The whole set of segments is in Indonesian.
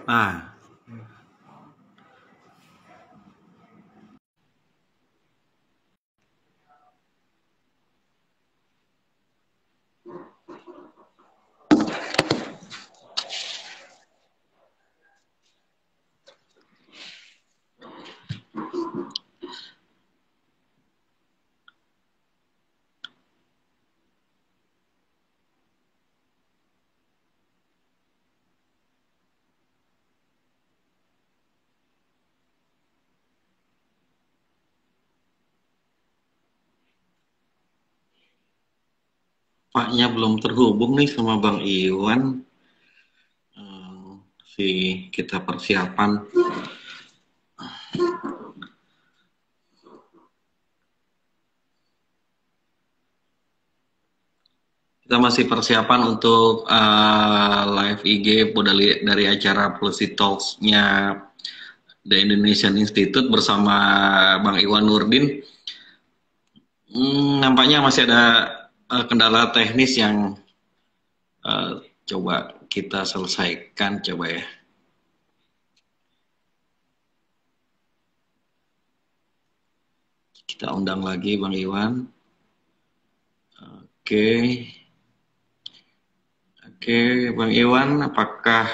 Nah, Paknya belum terhubung nih sama Bang Iwan. Kita persiapan. Kita masih persiapan untuk live IG dari acara Policy Talks-nya The Indonesian Institute bersama Bang Iwan Nurdin. Nampaknya masih ada kendala teknis yang coba kita selesaikan, coba ya. Kita undang lagi Bang Iwan. Oke, Bang Iwan, apakah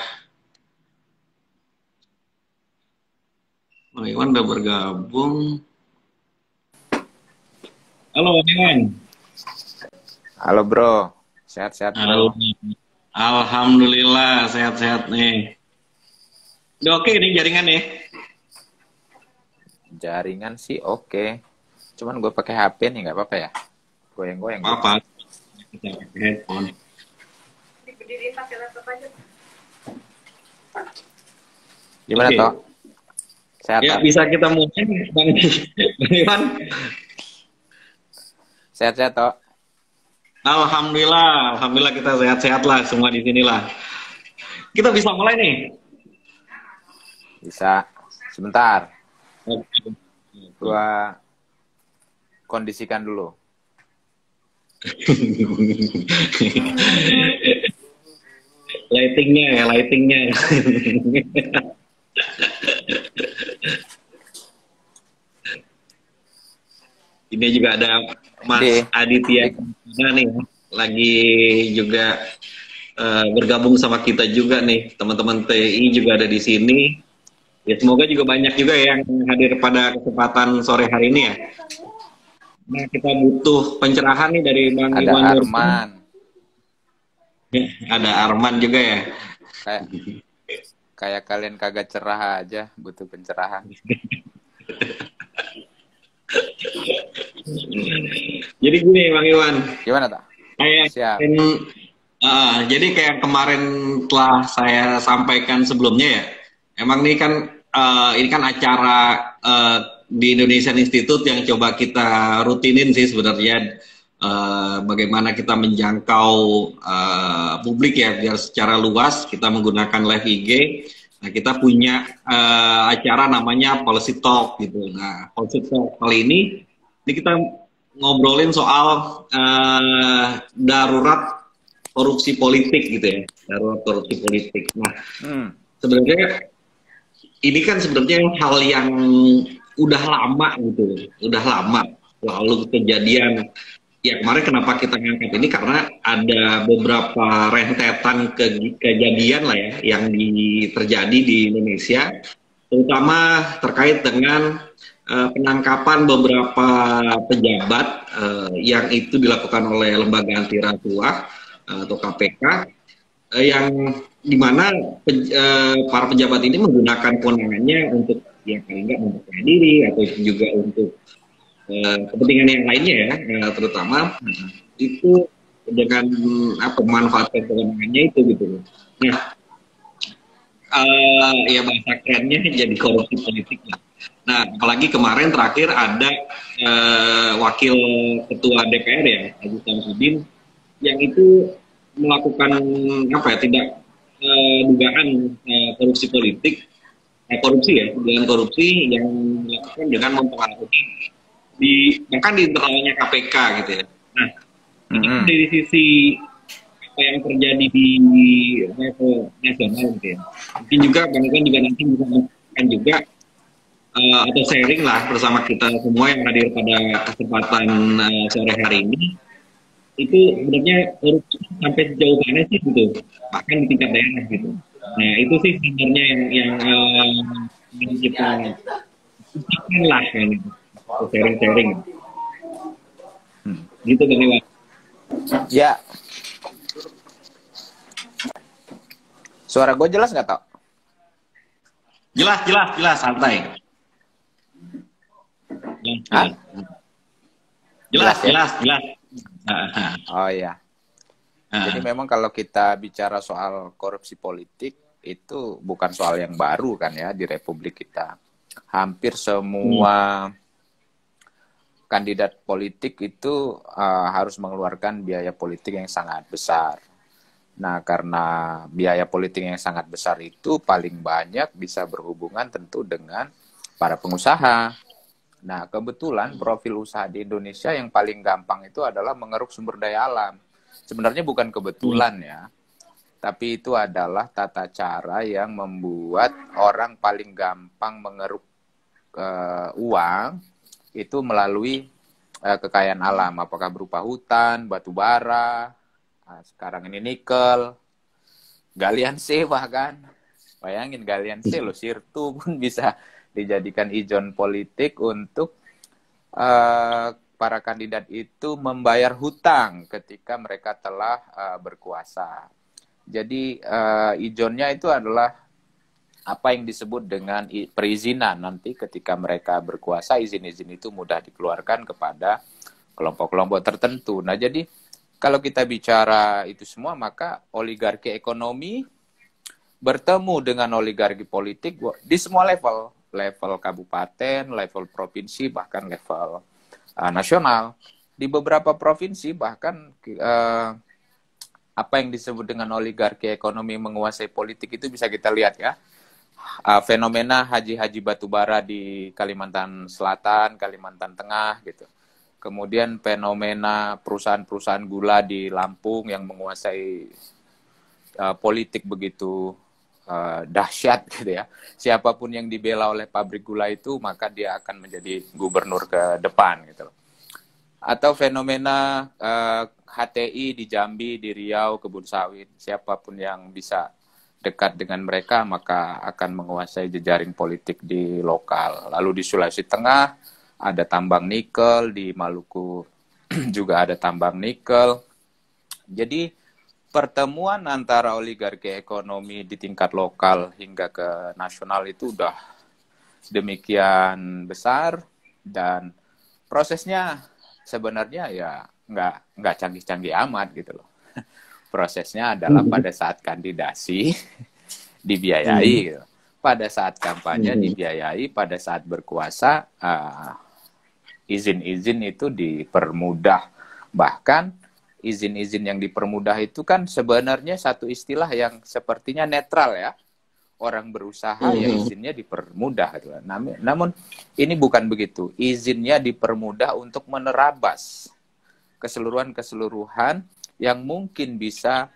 Bang Iwan udah bergabung? Halo Bang Iwan. Halo bro, sehat-sehat bro. Alhamdulillah sehat-sehat nih. Udah oke nih jaringan nih. Jaringan sih oke. Cuman gue pakai HP nih, nggak apa-apa ya? Goyang-goyang. Apa? Kita pakai headphone. Diberdiriin pakai laptop aja. Gimana Oke. toh? Sehat Ya, tak? bisa kita mulai Bang Iwan. Sehat-sehat toh? Alhamdulillah kita sehat-sehat lah semua di sini lah. Kita bisa mulai nih. Bisa. Sebentar, Oke. gua kondisikan dulu. lightingnya. Ini juga ada Mas Aditya nih, lagi juga bergabung sama kita juga nih, teman-teman TI juga ada di sini. Ya semoga juga banyak juga yang hadir pada kesempatan sore hari ini ya. Nah kita butuh pencerahan nih dari Bang Iwan Nurdin. Arman. Ada Arman juga ya. Kayak kalian kagak cerah aja, butuh pencerahan. Jadi gini Bang Iwan. Gimana tak? Siap. Jadi kayak kemarin telah saya sampaikan sebelumnya ya. Emang ini kan acara di Indonesian Institute yang coba kita rutinin sih sebenarnya. Bagaimana kita menjangkau publik ya biar secara luas kita menggunakan live IG. Nah kita punya acara namanya Policy Talk gitu. Nah Policy Talk kali ini kita ngobrolin soal darurat korupsi politik gitu ya, darurat korupsi politik. Nah sebenarnya ini kan sebenarnya hal yang udah lama gitu, udah lama lalu kejadian. Ya kemarin kenapa kita ngangkat ini karena ada beberapa rentetan kejadian lah ya yang terjadi di Indonesia, terutama terkait dengan penangkapan beberapa pejabat yang itu dilakukan oleh lembaga anti rasuah atau KPK yang dimana para pejabat ini menggunakan kewenangannya untuk ya paling nggak memperkaya diri atau juga untuk kepentingan yang lainnya ya, terutama itu dengan memanfaatkan kewenangannya itu gitu. Nah, ya bahasa kerennya jadi korupsi politik lah. Nah, apalagi kemarin terakhir ada wakil ketua DPR ya, Aziz Samsudin, yang itu melakukan tidak dugaan korupsi politik, dugaan korupsi yang dilakukan dengan mempengaruhi bahkan di internalnya KPK gitu ya. Nah, ini dari sisi apa yang terjadi di level nasional gitu ya. Mungkin juga Bang Iwan juga nanti bisa menyampaikan juga atau sharing lah bersama kita semua yang hadir pada kesempatan sore hari ini. Itu sebenarnya korupsi sampai sejauh mana sih gitu, bahkan di tingkat daerah gitu. Nah itu sih sebenarnya yang kita usahakan lah kan, sharing-sharing gitu Bang Iwan. Ya, suara gue jelas nggak tau? Jelas, santai. Jelas. Oh iya. Jadi memang kalau kita bicara soal korupsi politik, itu bukan soal yang baru kan ya di Republik kita. Hampir semua kandidat politik itu harus mengeluarkan biaya politik yang sangat besar. Nah, karena biaya politik yang sangat besar itu paling banyak bisa berhubungan tentu dengan para pengusaha. Nah, kebetulan profil usaha di Indonesia yang paling gampang itu adalah mengeruk sumber daya alam. Sebenarnya bukan kebetulan ya, tapi itu adalah tata cara yang membuat orang paling gampang mengeruk uang itu melalui kekayaan alam, apakah berupa hutan, batu bara, sekarang ini nikel, galian C bahkan. Bayangin galian C loh, sirtu pun bisa dijadikan ijon politik untuk para kandidat itu membayar hutang ketika mereka telah berkuasa. Jadi ijonnya itu adalah apa yang disebut dengan perizinan. Nanti ketika mereka berkuasa, izin-izin itu mudah dikeluarkan kepada kelompok-kelompok tertentu. Nah, jadi kalau kita bicara itu semua, maka oligarki ekonomi bertemu dengan oligarki politik di semua level. Level kabupaten, level provinsi, bahkan level nasional. Di beberapa provinsi, bahkan apa yang disebut dengan oligarki ekonomi menguasai politik itu bisa kita lihat ya. Fenomena haji-haji batubara di Kalimantan Selatan, Kalimantan Tengah gitu. Kemudian fenomena perusahaan-perusahaan gula di Lampung yang menguasai politik begitu dahsyat gitu ya. Siapapun yang dibela oleh pabrik gula itu, maka dia akan menjadi gubernur ke depan gitu loh. Atau fenomena HTI di Jambi, di Riau, kebun sawit. Siapapun yang bisa dekat dengan mereka, maka akan menguasai jejaring politik di lokal. Lalu di Sulawesi Tengah, ada tambang nikel, di Maluku juga ada tambang nikel. Jadi pertemuan antara oligarki ekonomi di tingkat lokal hingga ke nasional itu udah demikian besar, dan prosesnya sebenarnya ya nggak canggih-canggih amat gitu loh. Prosesnya adalah pada saat kandidasi dibiayai gitu. Pada saat kampanye dibiayai, pada saat berkuasa izin-izin itu dipermudah. Bahkan izin-izin yang dipermudah itu kan sebenarnya satu istilah yang sepertinya netral ya. Orang berusaha ya izinnya dipermudah. Gitu. Namun ini bukan begitu. Izinnya dipermudah untuk menerabas keseluruhan yang mungkin bisa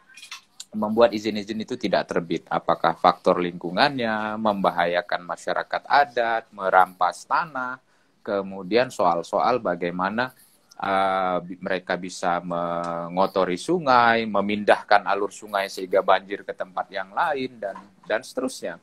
membuat izin-izin itu tidak terbit. Apakah faktor lingkungannya, membahayakan masyarakat adat, merampas tanah, kemudian soal-soal bagaimana mereka bisa mengotori sungai, memindahkan alur sungai sehingga banjir ke tempat yang lain, dan seterusnya.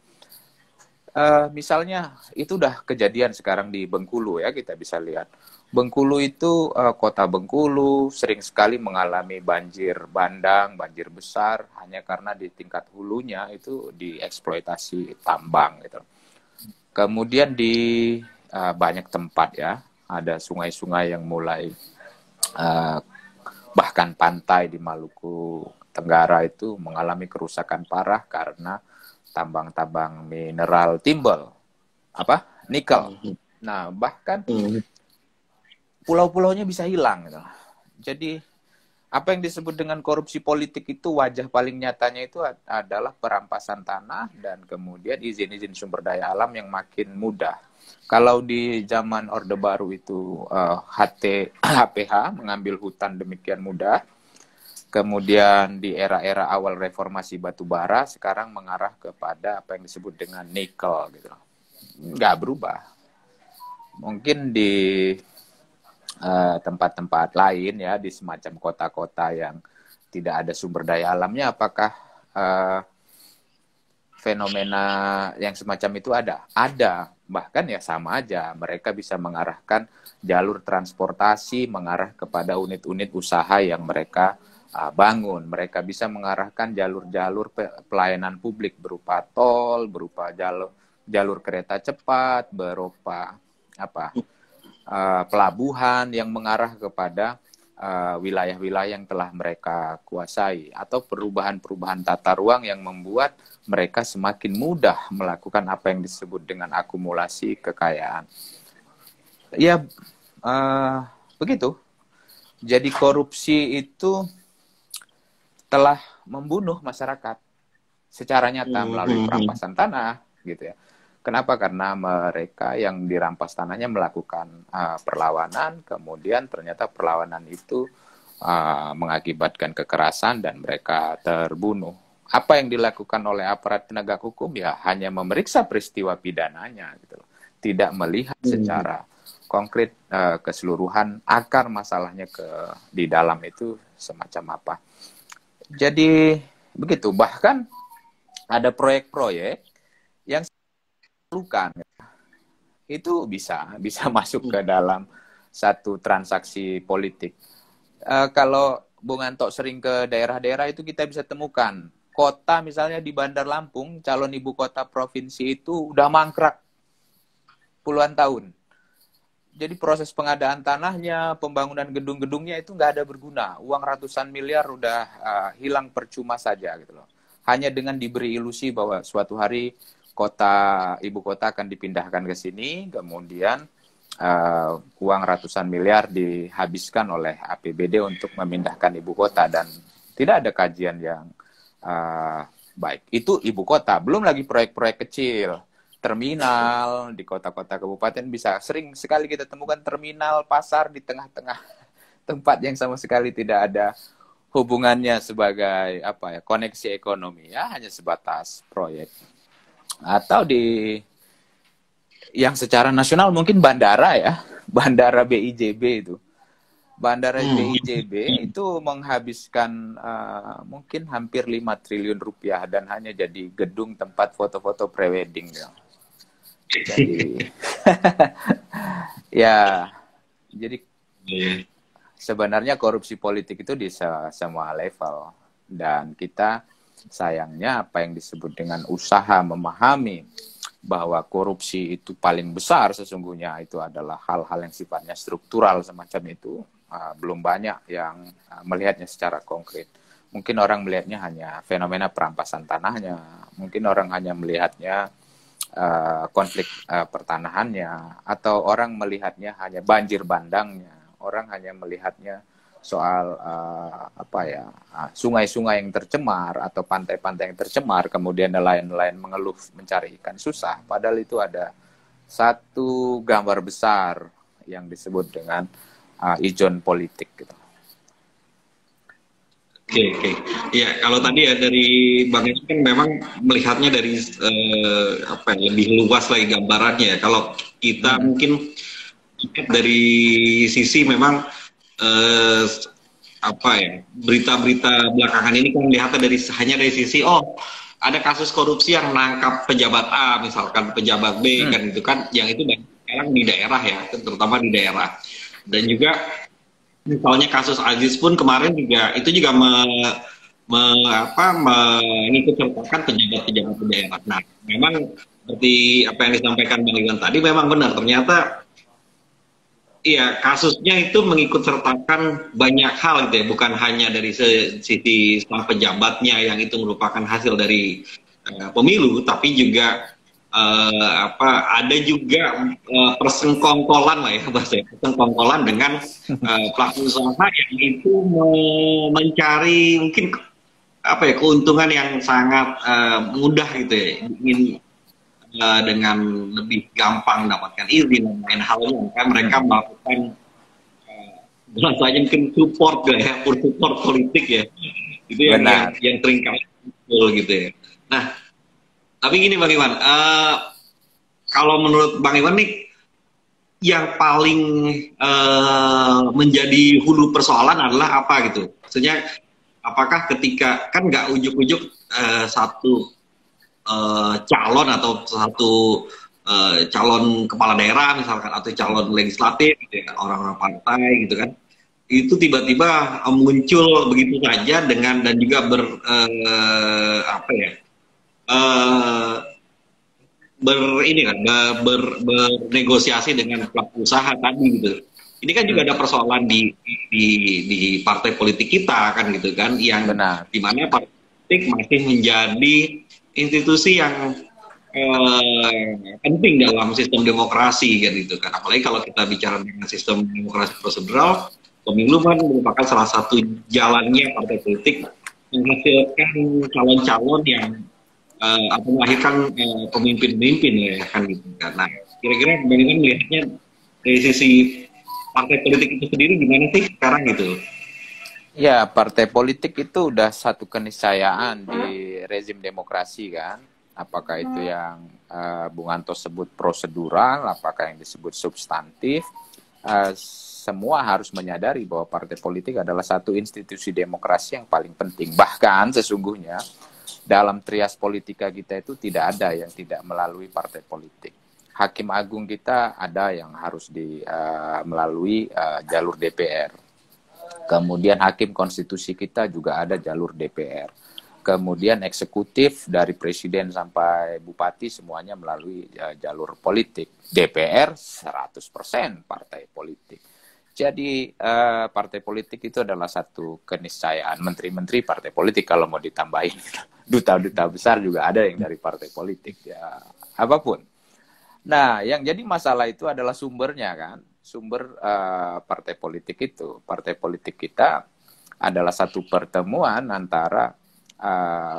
Misalnya, itu udah kejadian sekarang di Bengkulu ya, kita bisa lihat. Bengkulu itu, kota Bengkulu sering sekali mengalami banjir bandang, banjir besar, hanya karena di tingkat hulunya itu dieksploitasi tambang gitu. Kemudian di banyak tempat ya, ada sungai-sungai yang mulai, bahkan pantai di Maluku Tenggara itu mengalami kerusakan parah karena tambang-tambang mineral timbel, nikel. Nah, bahkan pulau-pulaunya bisa hilang gitu. Jadi apa yang disebut dengan korupsi politik itu wajah paling nyatanya itu adalah perampasan tanah dan kemudian izin-izin sumber daya alam yang makin mudah. Kalau di zaman Orde Baru itu HPH mengambil hutan demikian mudah, Kemudian di era-era awal reformasi batubara sekarang mengarah kepada apa yang disebut dengan nikel gitu. Nggak berubah. Mungkin di tempat-tempat lain ya, di semacam kota-kota yang tidak ada sumber daya alamnya, apakah fenomena yang semacam itu ada? Ada. Bahkan ya sama aja. Mereka bisa mengarahkan jalur transportasi mengarah kepada unit-unit usaha yang mereka bangun. Mereka bisa mengarahkan jalur-jalur pelayanan publik berupa tol, berupa jalur kereta cepat, berupa pelabuhan yang mengarah kepada wilayah-wilayah yang telah mereka kuasai, atau perubahan-perubahan tata ruang yang membuat mereka semakin mudah melakukan apa yang disebut dengan akumulasi kekayaan. Ya, begitu. Jadi korupsi itu telah membunuh masyarakat secara nyata melalui perampasan tanah, gitu ya. Kenapa? Karena mereka yang dirampas tanahnya melakukan perlawanan, kemudian ternyata perlawanan itu mengakibatkan kekerasan dan mereka terbunuh. Apa yang dilakukan oleh aparat penegak hukum ya hanya memeriksa peristiwa pidananya, gitu loh. Tidak melihat secara konkret keseluruhan akar masalahnya di dalam itu semacam apa. Jadi begitu. Bahkan ada proyek-proyek yang itu bisa masuk ke dalam satu transaksi politik. Kalau Bung Anto sering ke daerah-daerah itu kita bisa temukan kota misalnya di Bandar Lampung, calon ibu kota provinsi itu udah mangkrak puluhan tahun. Jadi proses pengadaan tanahnya, pembangunan gedung-gedungnya itu nggak ada berguna. Uang ratusan miliar udah hilang percuma saja gitu loh. Hanya dengan diberi ilusi bahwa suatu hari ibu kota akan dipindahkan ke sini, kemudian uang ratusan miliar dihabiskan oleh APBD untuk memindahkan ibu kota dan tidak ada kajian yang baik. Itu ibu kota, belum lagi proyek-proyek kecil, terminal di kota-kota kabupaten bisa sering sekali kita temukan terminal pasar di tengah-tengah tempat yang sama sekali tidak ada hubungannya sebagai koneksi ekonomi, ya hanya sebatas proyek. Atau yang secara nasional mungkin bandara ya, bandara BIJB itu. Bandara BIJB itu menghabiskan mungkin hampir 5 triliun rupiah dan hanya jadi gedung tempat foto-foto prewedding ya. Jadi ya, jadi sebenarnya korupsi politik itu di semua level dan kita sayangnya apa yang disebut dengan usaha memahami bahwa korupsi itu paling besar sesungguhnya itu adalah hal-hal yang sifatnya struktural semacam itu, belum banyak yang melihatnya secara konkret. Mungkin orang melihatnya hanya fenomena perampasan tanahnya, mungkin orang hanya melihatnya konflik pertanahannya, atau orang melihatnya hanya banjir bandangnya, orang hanya melihatnya soal sungai-sungai yang tercemar atau pantai-pantai yang tercemar, kemudian nelayan-nelayan mengeluh mencari ikan susah, padahal itu ada satu gambar besar yang disebut dengan ijon politik gitu. Oke. Ya, kalau tadi ya dari Bang Yesus kan memang melihatnya dari lebih luas lagi gambarannya. Kalau kita mungkin dari sisi memang berita-berita belakangan ini kan lihatnya hanya dari sisi ada kasus korupsi yang menangkap pejabat A misalkan pejabat B kan itu kan yang itu banyak sekarang di daerah ya, terutama di daerah. Dan juga misalnya kasus Aziz pun kemarin juga itu juga mengikut sertakan pejabat-pejabat daerah. Nah, memang seperti apa yang disampaikan Bang Iwan tadi memang benar, ternyata iya, kasusnya itu mengikut sertakan banyak hal gitu ya, bukan hanya dari sisi sang pejabatnya yang itu merupakan hasil dari pemilu, tapi juga ada juga persengkongkolan lah ya bahasa, persengkongkolan dengan pelaku usaha yang itu mencari mungkin keuntungan yang sangat mudah gitu ya, ingin dengan lebih gampang mendapatkan izin dan lain halnya, kan mereka melakukan bahasanya mungkin support gak ya, support politik ya. Itu yang sering kali muncul gitu ya. Nah, tapi gini Bang Iwan, kalau menurut Bang Iwan nih, yang paling menjadi hulu persoalan adalah apa gitu? Maksudnya, apakah ketika, kan nggak ujuk-ujuk satu calon atau satu calon kepala daerah misalkan, atau calon legislatif gitu ya, orang-orang partai gitu kan, itu tiba-tiba muncul begitu saja dengan dan juga bernegosiasi dengan pelaku usaha tadi gitu. Ini kan juga ada persoalan di partai politik kita kan gitu kan, yang di mana partai politik masih menjadi institusi yang penting dalam sistem demokrasi kan gitu kan. Apalagi kalau kita bicara dengan sistem demokrasi prosedural, pemilu kan merupakan salah satu jalannya partai politik menghasilkan calon-calon yang atau melahirkan pemimpin-pemimpin ya kan gitu. Nah, kira-kira bagaimana melihatnya dari sisi partai politik itu sendiri gimana sih sekarang gitu? Ya, partai politik itu udah satu keniscayaan di rezim demokrasi kan. Apakah itu yang Bung Anto sebut prosedural, apakah yang disebut substantif, semua harus menyadari bahwa partai politik adalah satu institusi demokrasi yang paling penting. Bahkan sesungguhnya dalam trias politika kita itu tidak ada yang tidak melalui partai politik. Hakim agung kita ada yang harus melalui jalur DPR. Kemudian hakim konstitusi kita juga ada jalur DPR. Kemudian eksekutif dari presiden sampai bupati semuanya melalui jalur politik. DPR 100% partai politik. Jadi partai politik itu adalah satu keniscayaan. Menteri-menteri partai politik kalau mau ditambahin. Duta-duta besar juga ada yang dari partai politik. Ya, apapun. Nah, yang jadi masalah itu adalah sumbernya kan. Sumber partai politik itu. Partai politik kita adalah satu pertemuan antara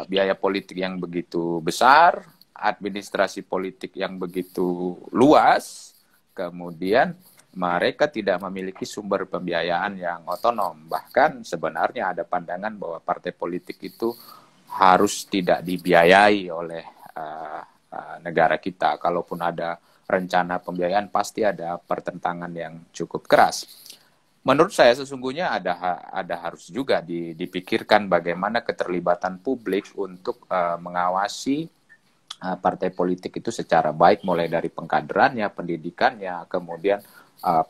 biaya politik yang begitu besar, administrasi politik yang begitu luas, kemudian mereka tidak memiliki sumber pembiayaan yang otonom. Bahkan sebenarnya ada pandangan bahwa partai politik itu harus tidak dibiayai oleh negara kita. Kalaupun ada rencana pembiayaan, pasti ada pertentangan yang cukup keras. Menurut saya sesungguhnya ada harus juga dipikirkan bagaimana keterlibatan publik untuk mengawasi partai politik itu secara baik, mulai dari pengkaderannya, pendidikannya, kemudian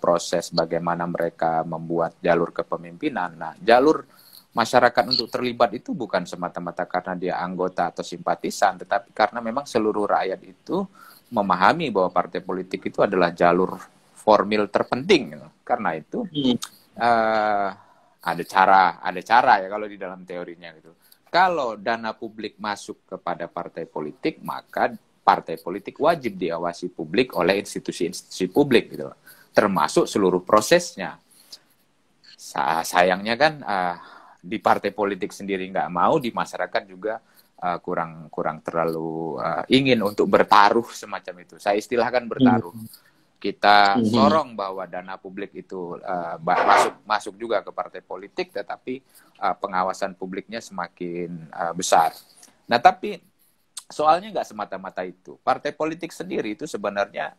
proses bagaimana mereka membuat jalur kepemimpinan. Nah, jalur masyarakat untuk terlibat itu bukan semata-mata karena dia anggota atau simpatisan, tetapi karena memang seluruh rakyat itu memahami bahwa partai politik itu adalah jalur formil terpenting. Karena itu ada cara ya kalau di dalam teorinya gitu. Kalau dana publik masuk kepada partai politik, maka partai politik wajib diawasi publik oleh institusi-institusi publik gitu, termasuk seluruh prosesnya. Sayangnya kan di partai politik sendiri nggak mau, di masyarakat juga kurang terlalu ingin untuk bertaruh semacam itu. Saya istilahkan bertaruh. Kita sorong bahwa dana publik itu masuk juga ke partai politik, tetapi pengawasan publiknya semakin besar. Nah, tapi soalnya nggak semata-mata itu. Partai politik sendiri itu sebenarnya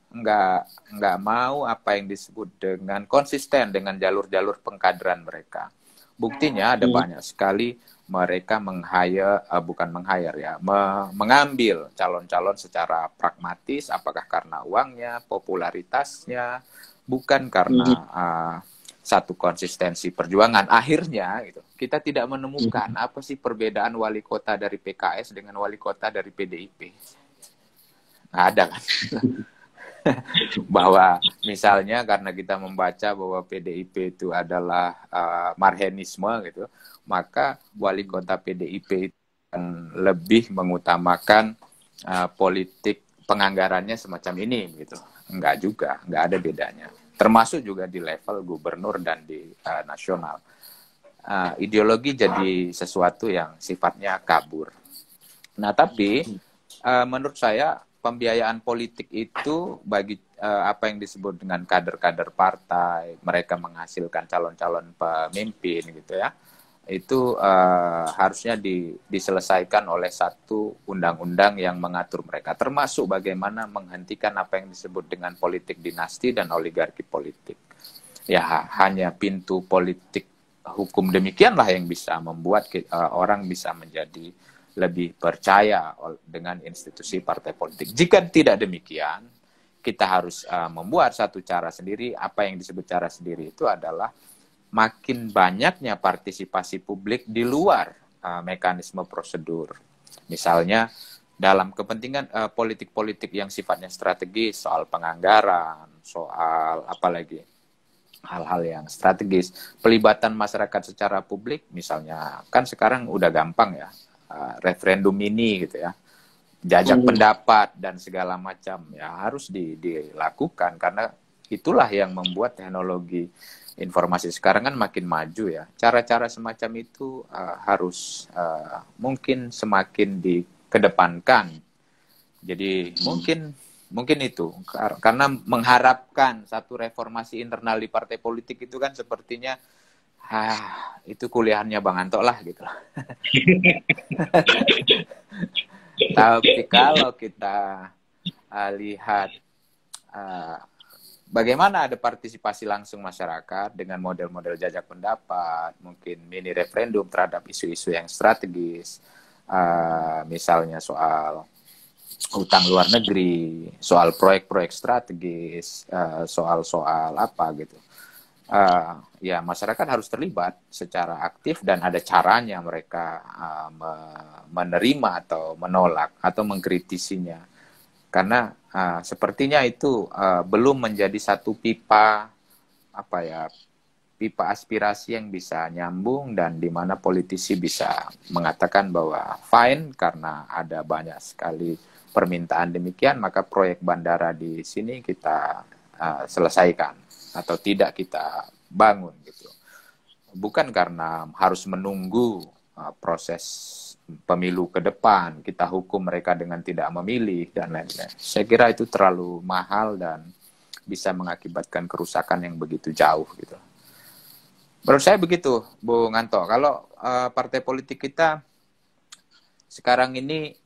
nggak mau apa yang disebut dengan konsisten dengan jalur-jalur pengkaderan mereka. Buktinya ada banyak sekali mereka mengambil calon-calon secara pragmatis, apakah karena uangnya, popularitasnya, bukan karena satu konsistensi perjuangan. Akhirnya gitu, kita tidak menemukan apa sih perbedaan wali kota dari PKS dengan wali kota dari PDIP. Nggak ada kan? Bahwa misalnya karena kita membaca bahwa PDIP itu adalah marhenisme gitu, maka wali kota PDIP itu lebih mengutamakan politik penganggarannya semacam ini gitu. Enggak juga, enggak ada bedanya. Termasuk juga di level gubernur dan di nasional. Ideologi jadi sesuatu yang sifatnya kabur. Nah, tapi menurut saya pembiayaan politik itu bagi apa yang disebut dengan kader-kader partai, mereka menghasilkan calon-calon pemimpin gitu ya. Itu harusnya diselesaikan oleh satu undang-undang yang mengatur mereka, termasuk bagaimana menghentikan apa yang disebut dengan politik dinasti dan oligarki politik. Ya, hanya pintu politik hukum demikianlah yang bisa membuat orang bisa menjadi lebih percaya dengan institusi partai politik. Jika tidak demikian, kita harus membuat satu cara sendiri. Apa yang disebut cara sendiri itu adalah makin banyaknya partisipasi publik di luar mekanisme prosedur. Misalnya dalam kepentingan politik-politik yang sifatnya strategis, soal penganggaran, soal apalagi hal-hal yang strategis, pelibatan masyarakat secara publik, misalnya kan sekarang udah gampang ya, referendum ini gitu ya, jajak pendapat dan segala macam ya harus dilakukan, karena itulah yang membuat teknologi informasi sekarang kan makin maju ya. Cara-cara semacam itu harus mungkin semakin dikedepankan. Jadi mungkin itu karena mengharapkan satu reformasi internal di partai politik itu kan sepertinya itu kuliahannya Bang Anto lah gitu. Tapi kalau kita lihat bagaimana ada partisipasi langsung masyarakat dengan model-model jajak pendapat, mungkin mini referendum terhadap isu-isu yang strategis, misalnya soal utang luar negeri, soal proyek-proyek strategis, soal-soal apa gitu. Ya masyarakat harus terlibat secara aktif dan ada caranya mereka menerima atau menolak atau mengkritisinya, karena sepertinya itu belum menjadi satu pipa aspirasi yang bisa nyambung dan di mana politisi bisa mengatakan bahwa fine karena ada banyak sekali permintaan demikian, maka proyek bandara di sini kita selesaikan atau tidak kita bangun gitu. Bukan karena harus menunggu proses pemilu ke depan, kita hukum mereka dengan tidak memilih dan lain-lain. Saya kira itu terlalu mahal dan bisa mengakibatkan kerusakan yang begitu jauh gitu. Menurut saya begitu, Bung Anto. Kalau partai politik kita sekarang ini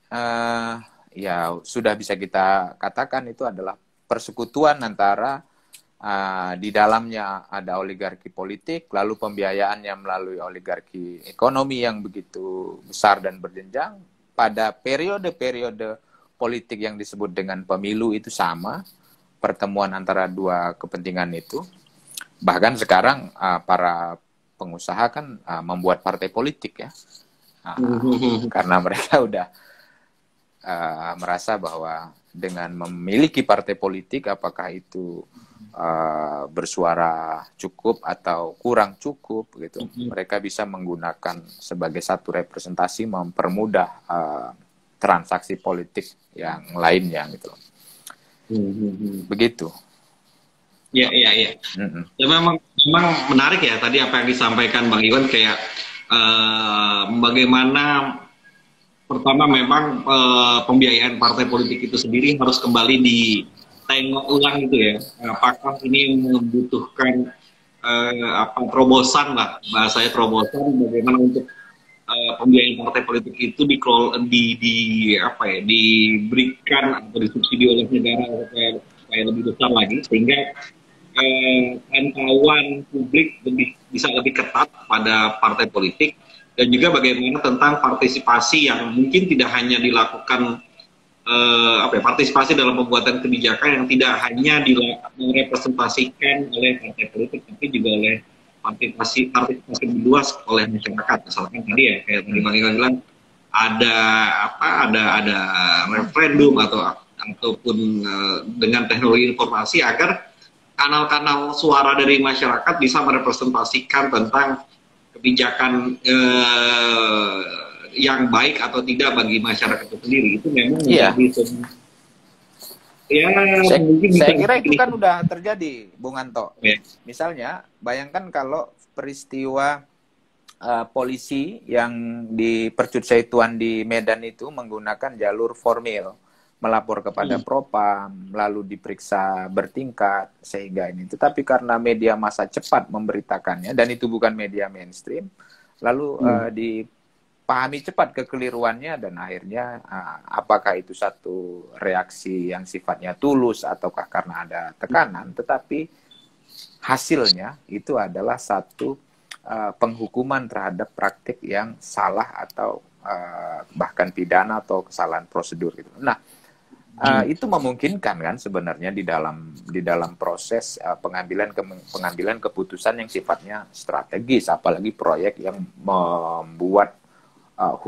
ya sudah bisa kita katakan itu adalah persekutuan antara di dalamnya ada oligarki politik, lalu pembiayaannya melalui oligarki ekonomi yang begitu besar dan berjenjang. Pada periode-periode politik yang disebut dengan pemilu itu sama, pertemuan antara dua kepentingan itu. Bahkan sekarang para pengusaha kan membuat partai politik ya, karena mereka udah merasa bahwa dengan memiliki partai politik, apakah itu bersuara cukup atau kurang cukup gitu, mereka bisa menggunakan sebagai satu representasi mempermudah transaksi politik yang lainnya gitu. Begitu. Ya. Ya memang menarik ya tadi apa yang disampaikan Bang Iwan, kayak bagaimana pertama memang pembiayaan partai politik itu sendiri harus kembali ditengok ulang gitu ya. Apakah ini membutuhkan terobosan lah, bahasanya terobosan, bagaimana untuk pembiayaan partai politik itu diberikan atau disubsidi oleh negara supaya lebih besar lagi, sehingga pantauan publik bisa lebih ketat pada partai politik, dan juga bagaimana tentang partisipasi yang mungkin tidak hanya dilakukan partisipasi dalam pembuatan kebijakan yang tidak hanya direpresentasikan oleh partai politik, tapi juga oleh partisipasi lebih luas oleh masyarakat. Misalkan tadi ya kayak tadi Bang Iwan bilang ada referendum ataupun dengan teknologi informasi agar kanal-kanal suara dari masyarakat bisa merepresentasikan tentang kebijakan yang baik atau tidak bagi masyarakat itu sendiri. Itu memang menjadi saya kira itu kan udah terjadi, Bung Anto. Misalnya, bayangkan kalau peristiwa polisi yang di Percut Seituan di Medan itu menggunakan jalur formil melapor kepada Propam, lalu diperiksa bertingkat, sehingga ini. Tetapi karena media massa cepat memberitakannya, dan itu bukan media mainstream, lalu dipahami cepat kekeliruannya, dan akhirnya apakah itu satu reaksi yang sifatnya tulus, ataukah karena ada tekanan, tetapi hasilnya itu adalah satu penghukuman terhadap praktik yang salah atau bahkan pidana atau kesalahan prosedur gitu. Nah, itu memungkinkan kan sebenarnya di dalam proses pengambilan keputusan yang sifatnya strategis, apalagi proyek yang membuat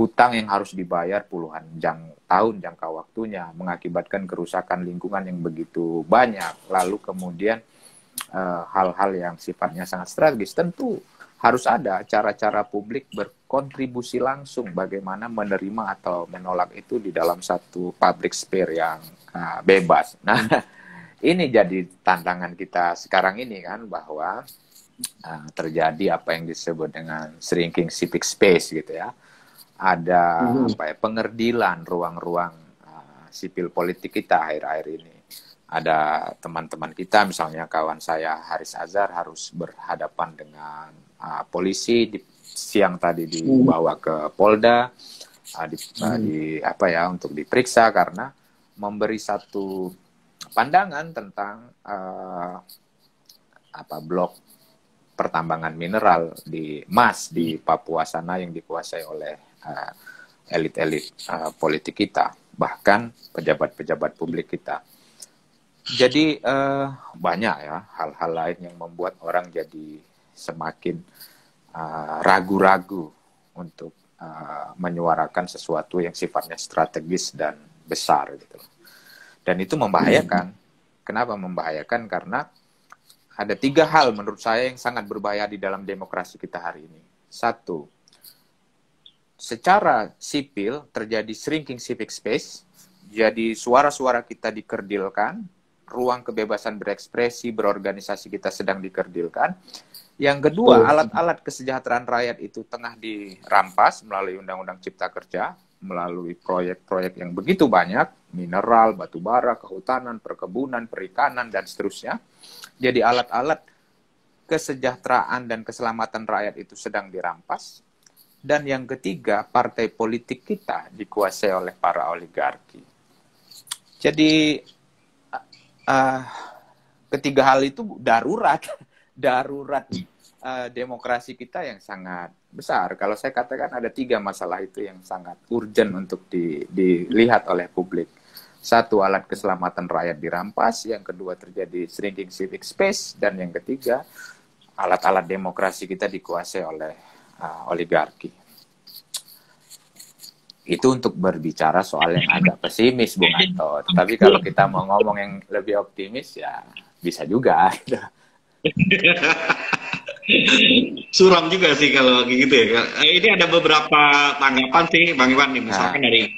hutang yang harus dibayar puluhan tahun jangka waktunya, mengakibatkan kerusakan lingkungan yang begitu banyak, lalu kemudian hal-hal yang sifatnya sangat strategis. Tentu harus ada cara-cara publik berkontribusi langsung bagaimana menerima atau menolak itu di dalam satu public sphere yang bebas. Nah, ini jadi tantangan kita sekarang ini kan, bahwa terjadi apa yang disebut dengan shrinking civic space gitu ya. Ada pengerdilan ruang-ruang sipil politik kita akhir-akhir ini. Ada teman-teman kita, misalnya kawan saya Haris Azhar harus berhadapan dengan polisi, siang tadi dibawa ke Polda, untuk diperiksa karena memberi satu pandangan tentang blok pertambangan mineral di Papua sana yang dikuasai oleh elit-elit politik kita, bahkan pejabat-pejabat publik kita. Jadi banyak ya hal-hal lain yang membuat orang jadi semakin ragu-ragu untuk menyuarakan sesuatu yang sifatnya strategis dan besar gitu. Dan itu membahayakan. Kenapa membahayakan? Karena ada 3 hal menurut saya yang sangat berbahaya di dalam demokrasi kita hari ini. 1, secara sipil terjadi shrinking civic space, jadi suara-suara kita dikerdilkan, ruang kebebasan berekspresi, berorganisasi kita sedang dikerdilkan. Yang kedua, alat-alat kesejahteraan rakyat itu tengah dirampas melalui Undang-Undang Cipta Kerja, melalui proyek-proyek yang begitu banyak, mineral, batu bara, kehutanan, perkebunan, perikanan, dan seterusnya. Jadi alat-alat kesejahteraan dan keselamatan rakyat itu sedang dirampas. Dan yang ketiga, partai politik kita dikuasai oleh para oligarki. Jadi ketiga hal itu darurat demokrasi kita yang sangat besar. Kalau saya katakan ada 3 masalah itu yang sangat urgent untuk dilihat oleh publik. 1, alat keselamatan rakyat dirampas. Yang kedua, terjadi shrinking civic space. Dan yang ketiga, alat-alat demokrasi kita dikuasai oleh oligarki. Itu untuk berbicara soal yang agak pesimis, Bung Anto. Tapi kalau kita mau ngomong yang lebih optimis, ya bisa juga. Suram juga sih kalau gitu ya. Ini ada beberapa tanggapan sih, Bang Iwan nih. Misalkan dari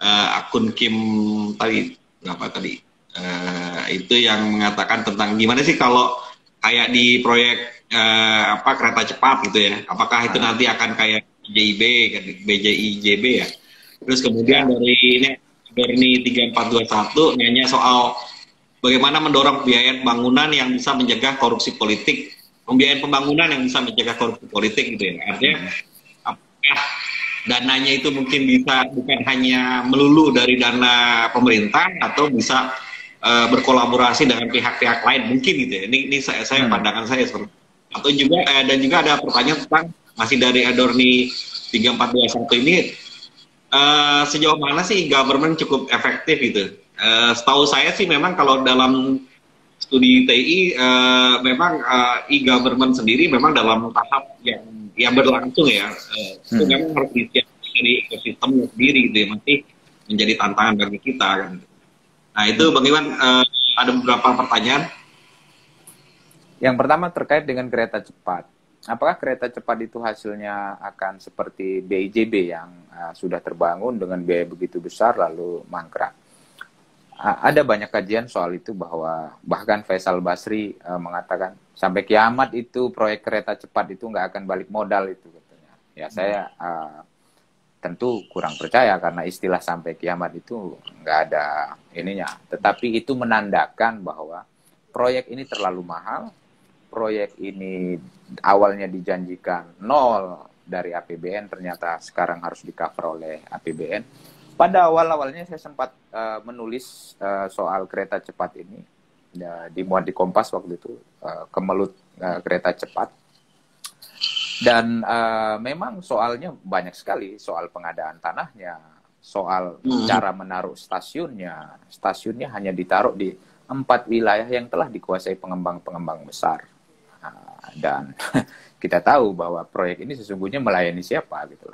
akun Kim tadi, itu yang mengatakan tentang gimana sih kalau kayak di proyek kereta cepat gitu ya. Apakah itu nanti akan kayak BJIJB ya. Terus kemudian dari ini Berni 3421 nanya soal bagaimana mendorong pembiayaan pembangunan yang bisa mencegah korupsi politik, pembiayaan pembangunan yang bisa mencegah korupsi politik gitu ya. Artinya apakah dananya itu mungkin bisa bukan hanya melulu dari dana pemerintah atau bisa berkolaborasi dengan pihak-pihak lain mungkin gitu ya. Ini saya pandangan saya seperti itu. Atau juga dan juga ada pertanyaan tentang masih dari Adorni 3421 ini, sejauh mana sih government cukup efektif gitu? Setahu saya sih memang kalau dalam studi TI memang e-government sendiri memang dalam tahap yang berlangsung ya. Itu memang harus disiapkan dari ekosistemnya sendiri gitu ya, masih menjadi tantangan bagi kita kan. Nah itu Bang Iwan, ada beberapa pertanyaan. Yang pertama terkait dengan kereta cepat. Apakah kereta cepat itu hasilnya akan seperti BIJB yang sudah terbangun dengan biaya begitu besar lalu mangkrak? Ada banyak kajian soal itu, bahwa bahkan Faisal Basri mengatakan sampai kiamat itu proyek kereta cepat itu nggak akan balik modal itu katanya. Ya saya tentu kurang percaya karena istilah sampai kiamat itu nggak ada ininya. Tetapi itu menandakan bahwa proyek ini terlalu mahal, proyek ini awalnya dijanjikan nol dari APBN, ternyata sekarang harus di-cover oleh APBN. Pada awal-awalnya saya sempat menulis soal kereta cepat ini, dimuat di Kompas waktu itu, kemelut kereta cepat. Dan memang soalnya banyak sekali, soal pengadaan tanahnya, soal cara menaruh stasiunnya. Stasiunnya hanya ditaruh di 4 wilayah yang telah dikuasai pengembang-pengembang besar. Dan kita tahu bahwa proyek ini sesungguhnya melayani siapa gitu.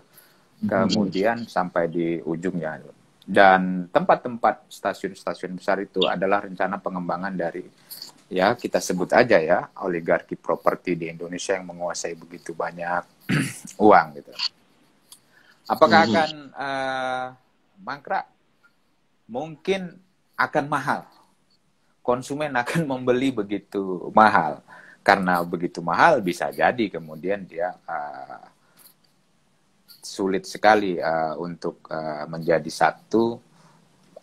Kemudian sampai di ujungnya. Dan tempat-tempat stasiun-stasiun besar itu adalah rencana pengembangan dari, ya kita sebut aja ya, oligarki properti di Indonesia yang menguasai begitu banyak uang gitu. Apakah akan mangkrak? Mungkin akan mahal. Konsumen akan membeli begitu mahal. Karena begitu mahal bisa jadi kemudian dia sulit sekali untuk menjadi satu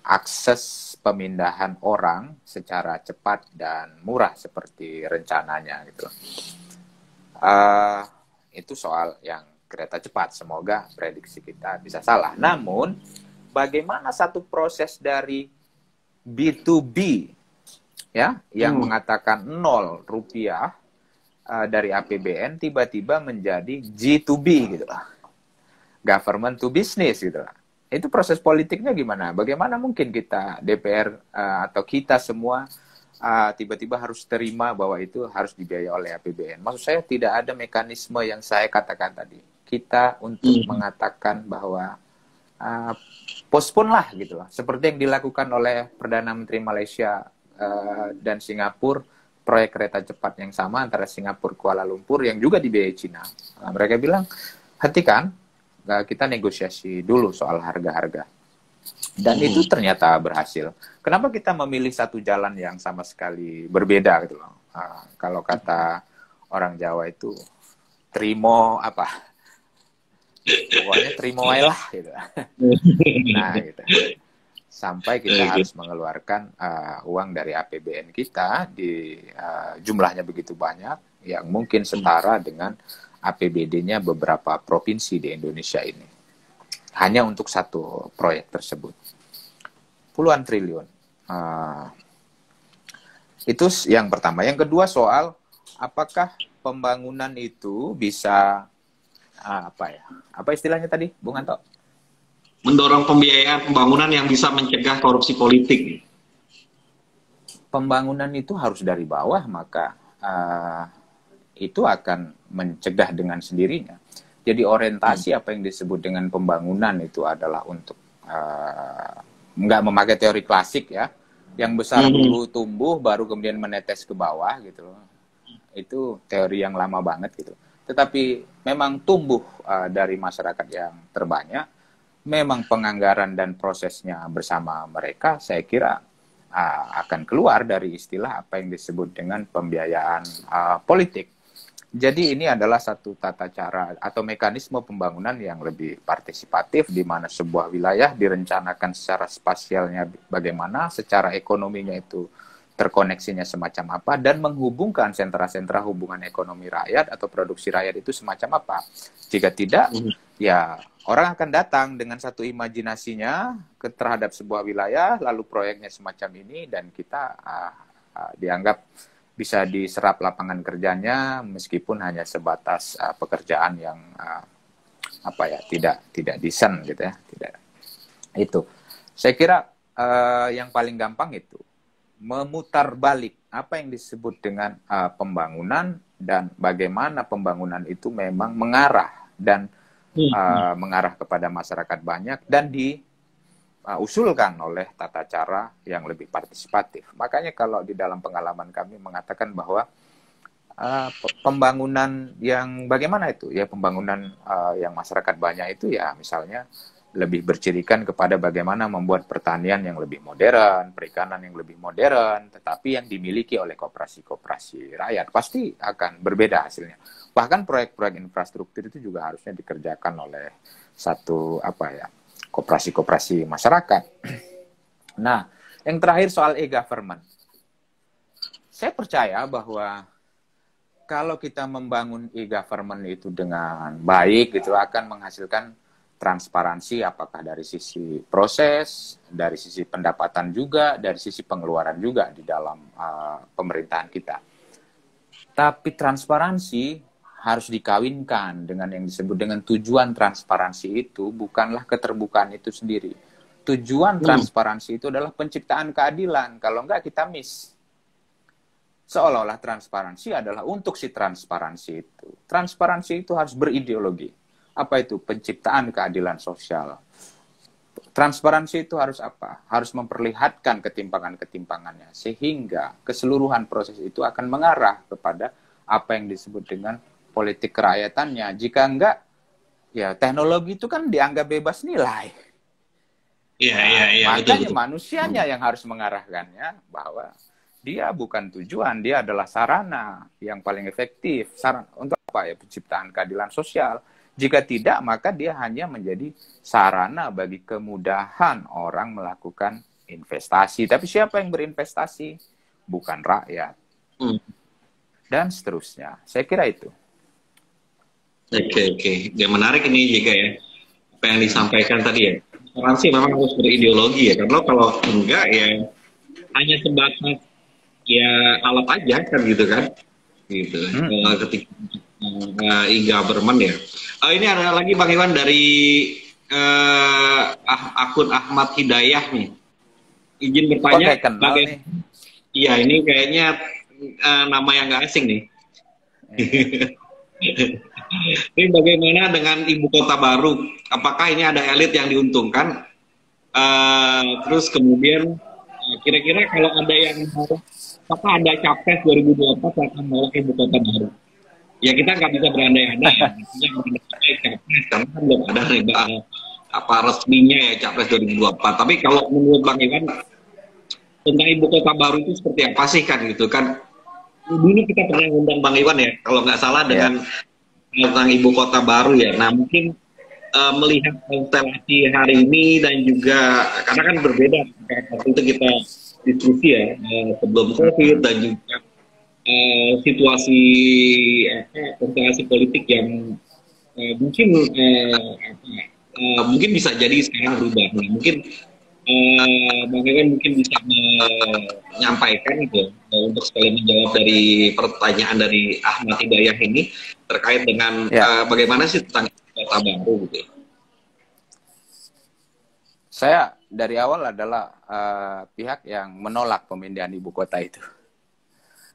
akses pemindahan orang secara cepat dan murah seperti rencananya gitu. Itu soal yang kereta cepat. Semoga prediksi kita bisa salah. Namun bagaimana satu proses dari B2B ya yang mengatakan 0 rupiah dari APBN tiba-tiba menjadi G2B gitu lah. Government to business gitu lah. Itu proses politiknya gimana? Bagaimana mungkin kita DPR atau kita semua tiba-tiba harus terima bahwa itu harus dibiayai oleh APBN? Maksud saya tidak ada mekanisme yang saya katakan tadi. Kita untuk mengatakan bahwa postpone lah gitu lah. Seperti yang dilakukan oleh Perdana Menteri Malaysia dan Singapura, proyek kereta cepat yang sama antara Singapura Kuala Lumpur yang juga dibiayai Cina. Nah, mereka bilang, hentikan, kita negosiasi dulu soal harga-harga. Dan itu ternyata berhasil. Kenapa kita memilih satu jalan yang sama sekali berbeda gitu loh? Kalau kata orang Jawa itu trimo apa? Pokoknya trimo aja lah gitu. Nah, gitu. Sampai kita harus mengeluarkan uang dari APBN kita di jumlahnya begitu banyak yang mungkin setara dengan APBD-nya beberapa provinsi di Indonesia ini. Hanya untuk satu proyek tersebut. Puluhan triliun. Itu yang pertama. Yang kedua soal apakah pembangunan itu bisa apa istilahnya tadi, Bung Anto? Mendorong pembiayaan pembangunan yang bisa mencegah korupsi politik. Pembangunan itu harus dari bawah, maka itu akan mencegah dengan sendirinya. Jadi orientasi apa yang disebut dengan pembangunan itu adalah untuk nggak memakai teori klasik ya, yang besar dulu tumbuh baru kemudian menetes ke bawah gitu loh. Itu teori yang lama banget gitu. Tetapi memang tumbuh dari masyarakat yang terbanyak, memang penganggaran dan prosesnya bersama mereka, saya kira akan keluar dari istilah apa yang disebut dengan pembiayaan politik. Jadi ini adalah satu tata cara atau mekanisme pembangunan yang lebih partisipatif, di mana sebuah wilayah direncanakan secara spasialnya bagaimana, secara ekonominya itu terkoneksinya semacam apa, dan menghubungkan sentra-sentra hubungan ekonomi rakyat atau produksi rakyat itu semacam apa. Jika tidak, ya orang akan datang dengan satu imajinasinya terhadap sebuah wilayah, lalu proyeknya semacam ini, dan kita dianggap bisa diserap lapangan kerjanya meskipun hanya sebatas pekerjaan yang tidak decent gitu ya, tidak. Itu saya kira yang paling gampang itu memutar balik apa yang disebut dengan pembangunan dan bagaimana pembangunan itu memang mengarah dan mengarah kepada masyarakat banyak dan usulkan oleh tata cara yang lebih partisipatif. Makanya kalau di dalam pengalaman kami mengatakan bahwa pembangunan yang bagaimana itu? Ya pembangunan yang masyarakat banyak itu ya misalnya lebih bercirikan kepada bagaimana membuat pertanian yang lebih modern, perikanan yang lebih modern, tetapi yang dimiliki oleh koperasi-koperasi rakyat. Pasti akan berbeda hasilnya. Bahkan proyek-proyek infrastruktur itu juga harusnya dikerjakan oleh satu koperasi-koperasi masyarakat. Nah, yang terakhir soal e-government. Saya percaya bahwa kalau kita membangun e-government itu dengan baik, itu akan menghasilkan transparansi, apakah dari sisi proses, dari sisi pendapatan juga, dari sisi pengeluaran juga di dalam pemerintahan kita. Tapi transparansi harus dikawinkan dengan yang disebut dengan tujuan transparansi itu bukanlah keterbukaan itu sendiri. Tujuan transparansi itu adalah penciptaan keadilan. Kalau enggak kita miss. Seolah-olah transparansi adalah untuk si transparansi itu. Transparansi itu harus berideologi. Apa itu? Penciptaan keadilan sosial. Transparansi itu harus apa? Harus memperlihatkan ketimpangan-ketimpangannya. Sehingga keseluruhan proses itu akan mengarah kepada apa yang disebut dengan politik kerajaatannya. Jika enggak, ya teknologi itu kan dianggap bebas nilai. Iya. Makanya betul. manusianya yang harus mengarahkannya bahwa dia bukan tujuan, dia adalah sarana yang paling efektif. Sarana untuk apa ya? Penciptaan keadilan sosial. Jika tidak, maka dia hanya menjadi sarana bagi kemudahan orang melakukan investasi. Tapi siapa yang berinvestasi? Bukan rakyat. Dan seterusnya. Saya kira itu. Oke. Yang menarik ini juga ya, apa yang disampaikan tadi ya. Transparansi memang harus berideologi ya, karena kalau enggak ya hanya sebatas ya alat aja kan gitu kan. Gitu. Ketika e-government ya. Ini ada lagi Bang Iwan dari akun Ahmad Hidayah nih. Izin bertanya. Iya, ini kayaknya nama yang nggak asing nih. Ini bagaimana dengan ibu kota baru? Apakah ini ada elit yang diuntungkan? Terus kemudian kira-kira kalau ada yang apakah ada capres 2024 yang akan bawa ibu kota baru? Ya kita nggak bisa berandai-andai ya. Capres karena kan belum ada nih apa resminya ya capres 2024. Tapi kalau menurut Bang Iwan tentang ibu kota baru itu seperti apa sih kan gitu kan? Dulu kita pernah ngundang Bang Iwan ya, kalau nggak salah dengan tentang ibu kota baru ya. Nah mungkin melihat konstelasi hari ini dan juga karena kan berbeda waktu itu kita diskusi ya sebelum COVID dan juga situasi konstelasi politik yang mungkin bisa jadi sekarang berubah. Nah, mungkin Bang Iwan mungkin bisa menyampaikan gitu untuk sekali menjawab dari pertanyaan dari Ahmad Hidayah ini terkait dengan bagaimana sih tentang kota baru gitu. Saya dari awal adalah pihak yang menolak pemindahan ibu kota itu.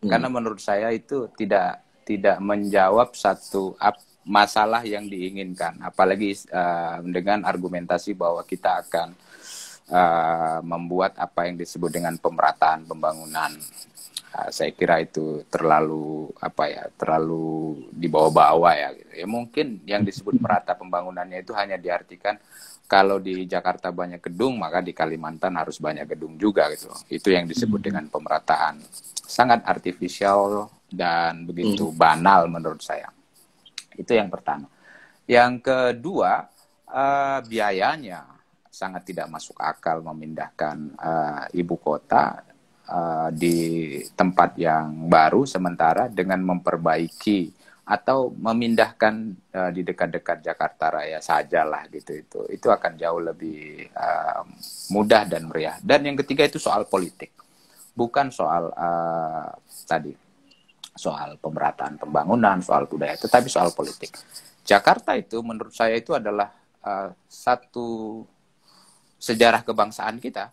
Karena menurut saya itu tidak menjawab satu masalah yang diinginkan, apalagi dengan argumentasi bahwa kita akan membuat apa yang disebut dengan pemerataan pembangunan. Saya kira itu terlalu dibawa-bawa ya. Ya mungkin yang disebut merata pembangunannya itu hanya diartikan kalau di Jakarta banyak gedung maka di Kalimantan harus banyak gedung juga gitu. Itu yang disebut dengan pemerataan. Sangat artifisial dan begitu banal menurut saya. Itu yang pertama. Yang kedua, biayanya sangat tidak masuk akal memindahkan ibu kota di tempat yang baru sementara dengan memperbaiki atau memindahkan di dekat-dekat Jakarta Raya sajalah gitu. Itu akan jauh lebih mudah dan meriah. Dan yang ketiga itu soal politik, bukan soal soal pemerataan pembangunan, soal budaya, tetapi soal politik. Jakarta itu menurut saya itu adalah satu sejarah kebangsaan kita.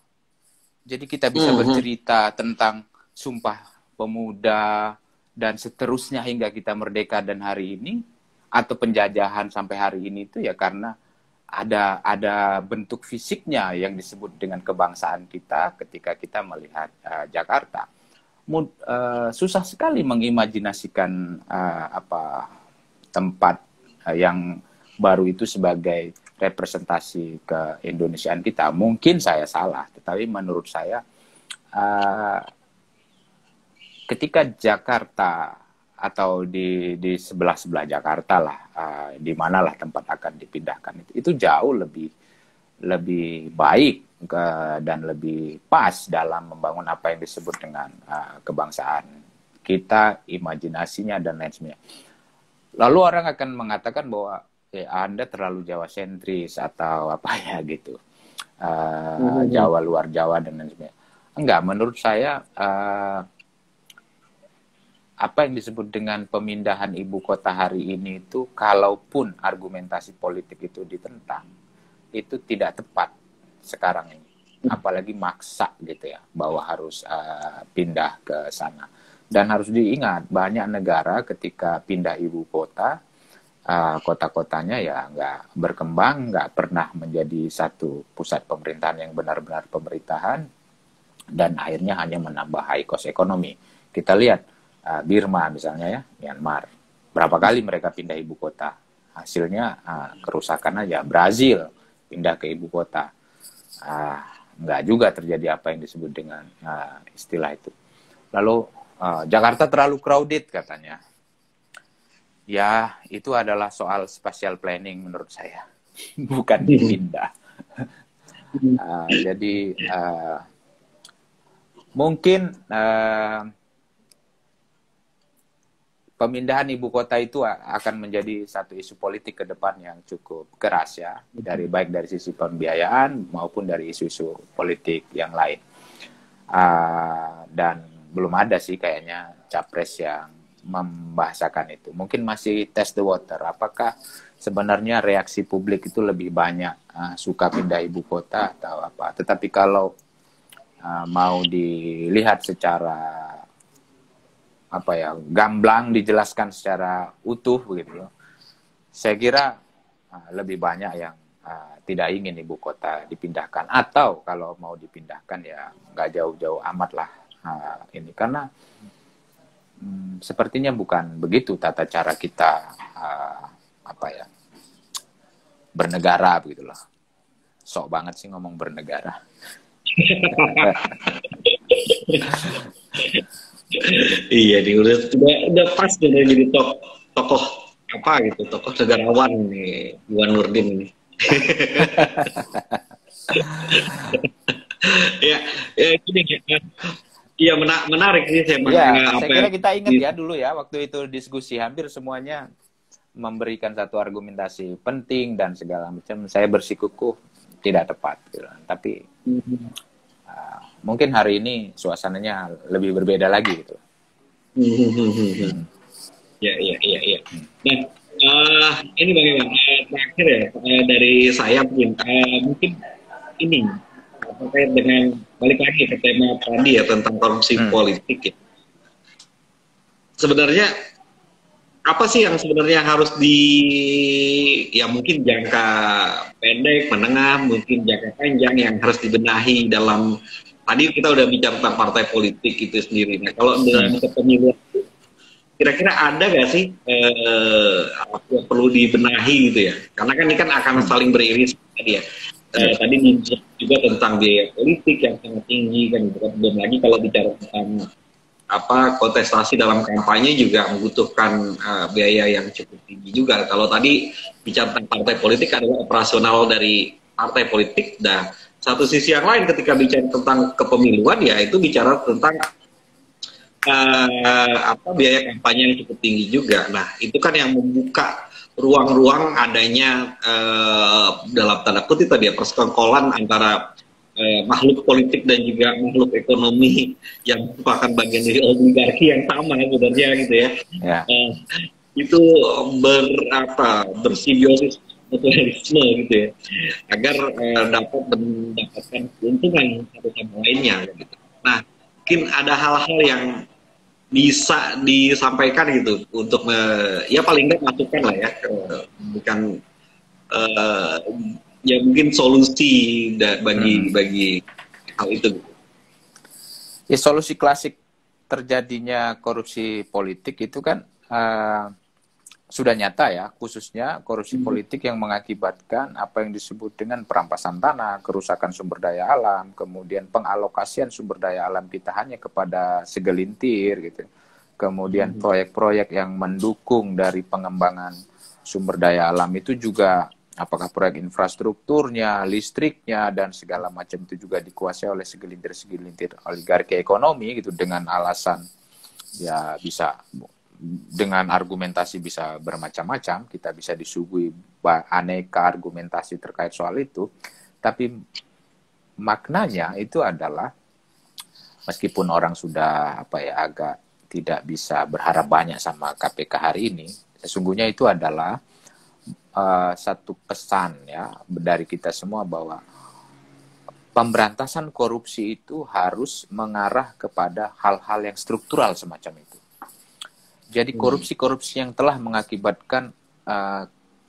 Jadi kita bisa bercerita tentang Sumpah Pemuda dan seterusnya hingga kita merdeka dan hari ini, atau penjajahan sampai hari ini itu ya karena ada bentuk fisiknya yang disebut dengan kebangsaan kita ketika kita melihat Jakarta. Susah sekali mengimajinasikan tempat yang baru itu sebagai representasi keindonesiaan kita. Mungkin saya salah, tetapi menurut saya ketika Jakarta atau di sebelah Jakarta lah, di manalah tempat akan dipindahkan itu jauh lebih baik dan lebih pas dalam membangun apa yang disebut dengan kebangsaan kita, imajinasinya dan lain sebagainya. Lalu orang akan mengatakan bahwa Anda terlalu Jawa sentris atau apa ya gitu, Jawa luar Jawa dan lain sebagainya. Enggak, menurut saya apa yang disebut dengan pemindahan ibu kota hari ini itu, kalaupun argumentasi politik itu ditentang, itu tidak tepat sekarang ini. Apalagi maksa gitu ya, bahwa harus pindah ke sana. Dan harus diingat, banyak negara ketika pindah ibu kota, kota-kotanya ya nggak berkembang, nggak pernah menjadi satu pusat pemerintahan yang benar-benar pemerintahan, dan akhirnya hanya menambah high cost ekonomi. Kita lihat, Birma misalnya ya, Myanmar. Berapa kali mereka pindah ibu kota? Hasilnya kerusakan aja. Brazil pindah ke ibu kota. Nggak juga terjadi apa yang disebut dengan istilah itu. Lalu Jakarta terlalu crowded katanya. Ya, itu adalah soal spatial planning menurut saya. Bukan dipindah. Jadi mungkin pemindahan ibu kota itu akan menjadi satu isu politik ke depan yang cukup keras ya, baik dari sisi pembiayaan maupun dari isu-isu politik yang lain. Dan belum ada sih kayaknya capres yang membahasakan itu. Mungkin masih test the water. Apakah sebenarnya reaksi publik itu lebih banyak suka pindah ibu kota atau apa? Tetapi kalau mau dilihat secara gamblang, dijelaskan secara utuh begitu loh, saya kira lebih banyak yang tidak ingin ibu kota dipindahkan, atau kalau mau dipindahkan ya nggak jauh-jauh amat lah ini, karena sepertinya bukan begitu tata cara kita bernegara begitu loh. Sok banget sih ngomong bernegara. Iya, udah pas udah jadi tokoh apa gitu, tokoh negarawan nih Iwan Nurdin ini. ya gini ya. Iya, menarik sih saya. Saya kira kita ingat ya dulu ya, waktu itu diskusi hampir semuanya memberikan satu argumentasi penting dan segala macam. Saya bersikukuh tidak tepat gitu. Tapi mungkin hari ini suasananya lebih berbeda lagi gitu. Ya. Nah, ini bagaimana terakhir ya dari saya mungkin ini terkait dengan balik lagi ke tema tadi ya tentang korupsi politik ya. Sebenarnya apa sih yang sebenarnya harus mungkin jangka pendek, menengah, mungkin jangka panjang yang harus dibenahi dalam, tadi kita udah bicara tentang partai politik itu sendiri. Nah, kalau dalam kepemiluan kira-kira ada nggak sih yang perlu dibenahi gitu ya? Karena kan ini kan akan saling beriris tadi ya. Tadi juga tentang biaya politik yang sangat tinggi kan, belum lagi kalau bicara tentang kontestasi dalam kampanye juga membutuhkan biaya yang cukup tinggi juga. Kalau tadi bicara tentang partai politik adalah operasional dari partai politik, dan satu sisi yang lain ketika bicara tentang kepemiluan ya itu bicara tentang biaya kampanye yang cukup tinggi juga. Nah, itu kan yang membuka ruang-ruang adanya dalam tanda kutip tadi ya persekongkolan antara makhluk politik dan juga makhluk ekonomi yang merupakan bagian dari oligarki yang sama sebenarnya gitu ya. Itu bersimbiosis mutualisme gitu ya, agar dapat mendapatkan keuntungan satu sama lainnya gitu. Nah, mungkin ada hal-hal yang bisa disampaikan gitu untuk ya paling nggak masukan lah ya, bukan ya mungkin solusi bagi hal itu. Ya, solusi klasik terjadinya korupsi politik itu kan sudah nyata ya, khususnya korupsi politik yang mengakibatkan apa yang disebut dengan perampasan tanah, kerusakan sumber daya alam, kemudian pengalokasian sumber daya alam kita hanya kepada segelintir gitu. kemudian proyek-proyek yang mendukung dari pengembangan sumber daya alam itu juga, apakah proyek infrastrukturnya, listriknya, dan segala macam itu juga dikuasai oleh segelintir oligarki ekonomi gitu, dengan alasan ya bisa, dengan argumentasi bisa bermacam-macam, kita bisa disuguhi aneka argumentasi terkait soal itu, tapi maknanya itu adalah meskipun orang sudah agak tidak bisa berharap banyak sama KPK hari ini, sesungguhnya itu adalah satu pesan ya dari kita semua bahwa pemberantasan korupsi itu harus mengarah kepada hal-hal yang struktural semacam itu. Jadi korupsi-korupsi yang telah mengakibatkan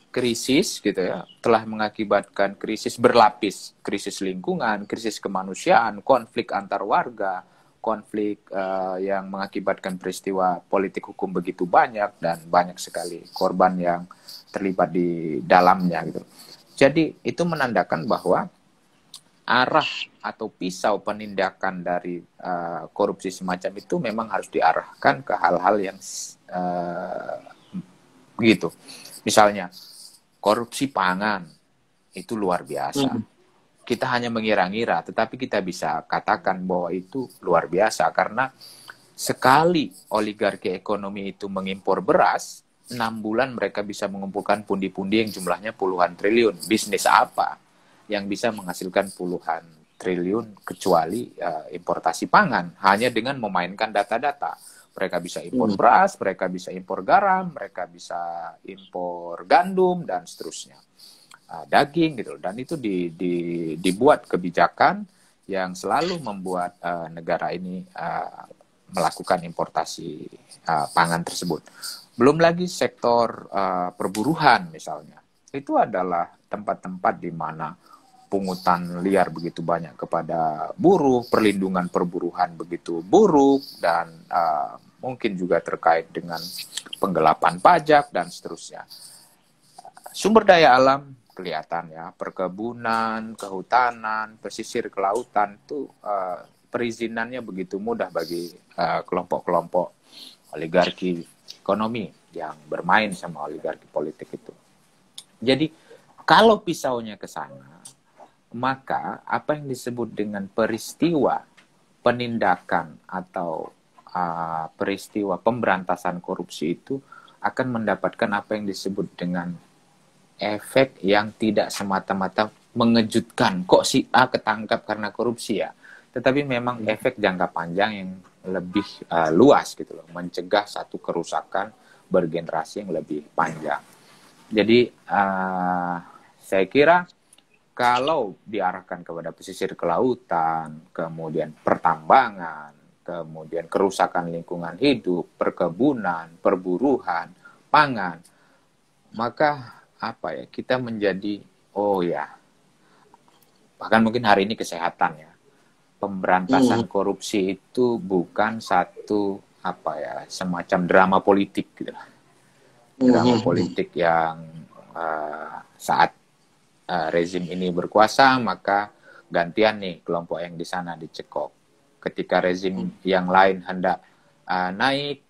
krisis gitu ya, telah mengakibatkan krisis berlapis, krisis lingkungan, krisis kemanusiaan, konflik antar warga, konflik yang mengakibatkan peristiwa politik hukum begitu banyak dan banyak sekali korban yang terlibat di dalamnya gitu. Jadi itu menandakan bahwa arah atau pisau penindakan dari korupsi semacam itu memang harus diarahkan ke hal-hal yang begitu. Misalnya korupsi pangan itu luar biasa. Kita hanya mengira-ngira, tetapi kita bisa katakan bahwa itu luar biasa karena sekali oligarki ekonomi itu mengimpor beras, 6 bulan mereka bisa mengumpulkan pundi-pundi yang jumlahnya puluhan triliun. Bisnis apa yang bisa menghasilkan puluhan triliun kecuali importasi pangan, hanya dengan memainkan data-data. Mereka bisa impor beras, mereka bisa impor garam, mereka bisa impor gandum, dan seterusnya. Daging gitu. Dan itu dibuat kebijakan yang selalu membuat negara ini melakukan importasi pangan tersebut. Belum lagi sektor perburuan misalnya. Itu adalah tempat-tempat di mana pungutan liar begitu banyak kepada buruh, perlindungan perburuan begitu buruk, dan mungkin juga terkait dengan penggelapan pajak dan seterusnya. Sumber daya alam kelihatan ya, perkebunan, kehutanan, pesisir kelautan itu perizinannya begitu mudah bagi kelompok-kelompok oligarki ekonomi yang bermain sama oligarki politik itu. Jadi kalau pisaunya ke sana, maka apa yang disebut dengan peristiwa penindakan atau peristiwa pemberantasan korupsi itu akan mendapatkan apa yang disebut dengan efek yang tidak semata-mata mengejutkan. Kok si A ketangkap karena korupsi ya? Tetapi memang efek jangka panjang yang lebih luas gitu loh, mencegah satu kerusakan bergenerasi yang lebih panjang. Jadi saya kira kalau diarahkan kepada pesisir kelautan, kemudian pertambangan, kemudian kerusakan lingkungan hidup, perkebunan, perburuan, pangan, maka kita menjadi bahkan mungkin hari ini kesehatan ya, pemberantasan korupsi itu bukan satu semacam drama politik gitu, drama politik yang saat rezim ini berkuasa maka gantian nih kelompok yang di sana dicekok. Ketika rezim yang lain hendak naik,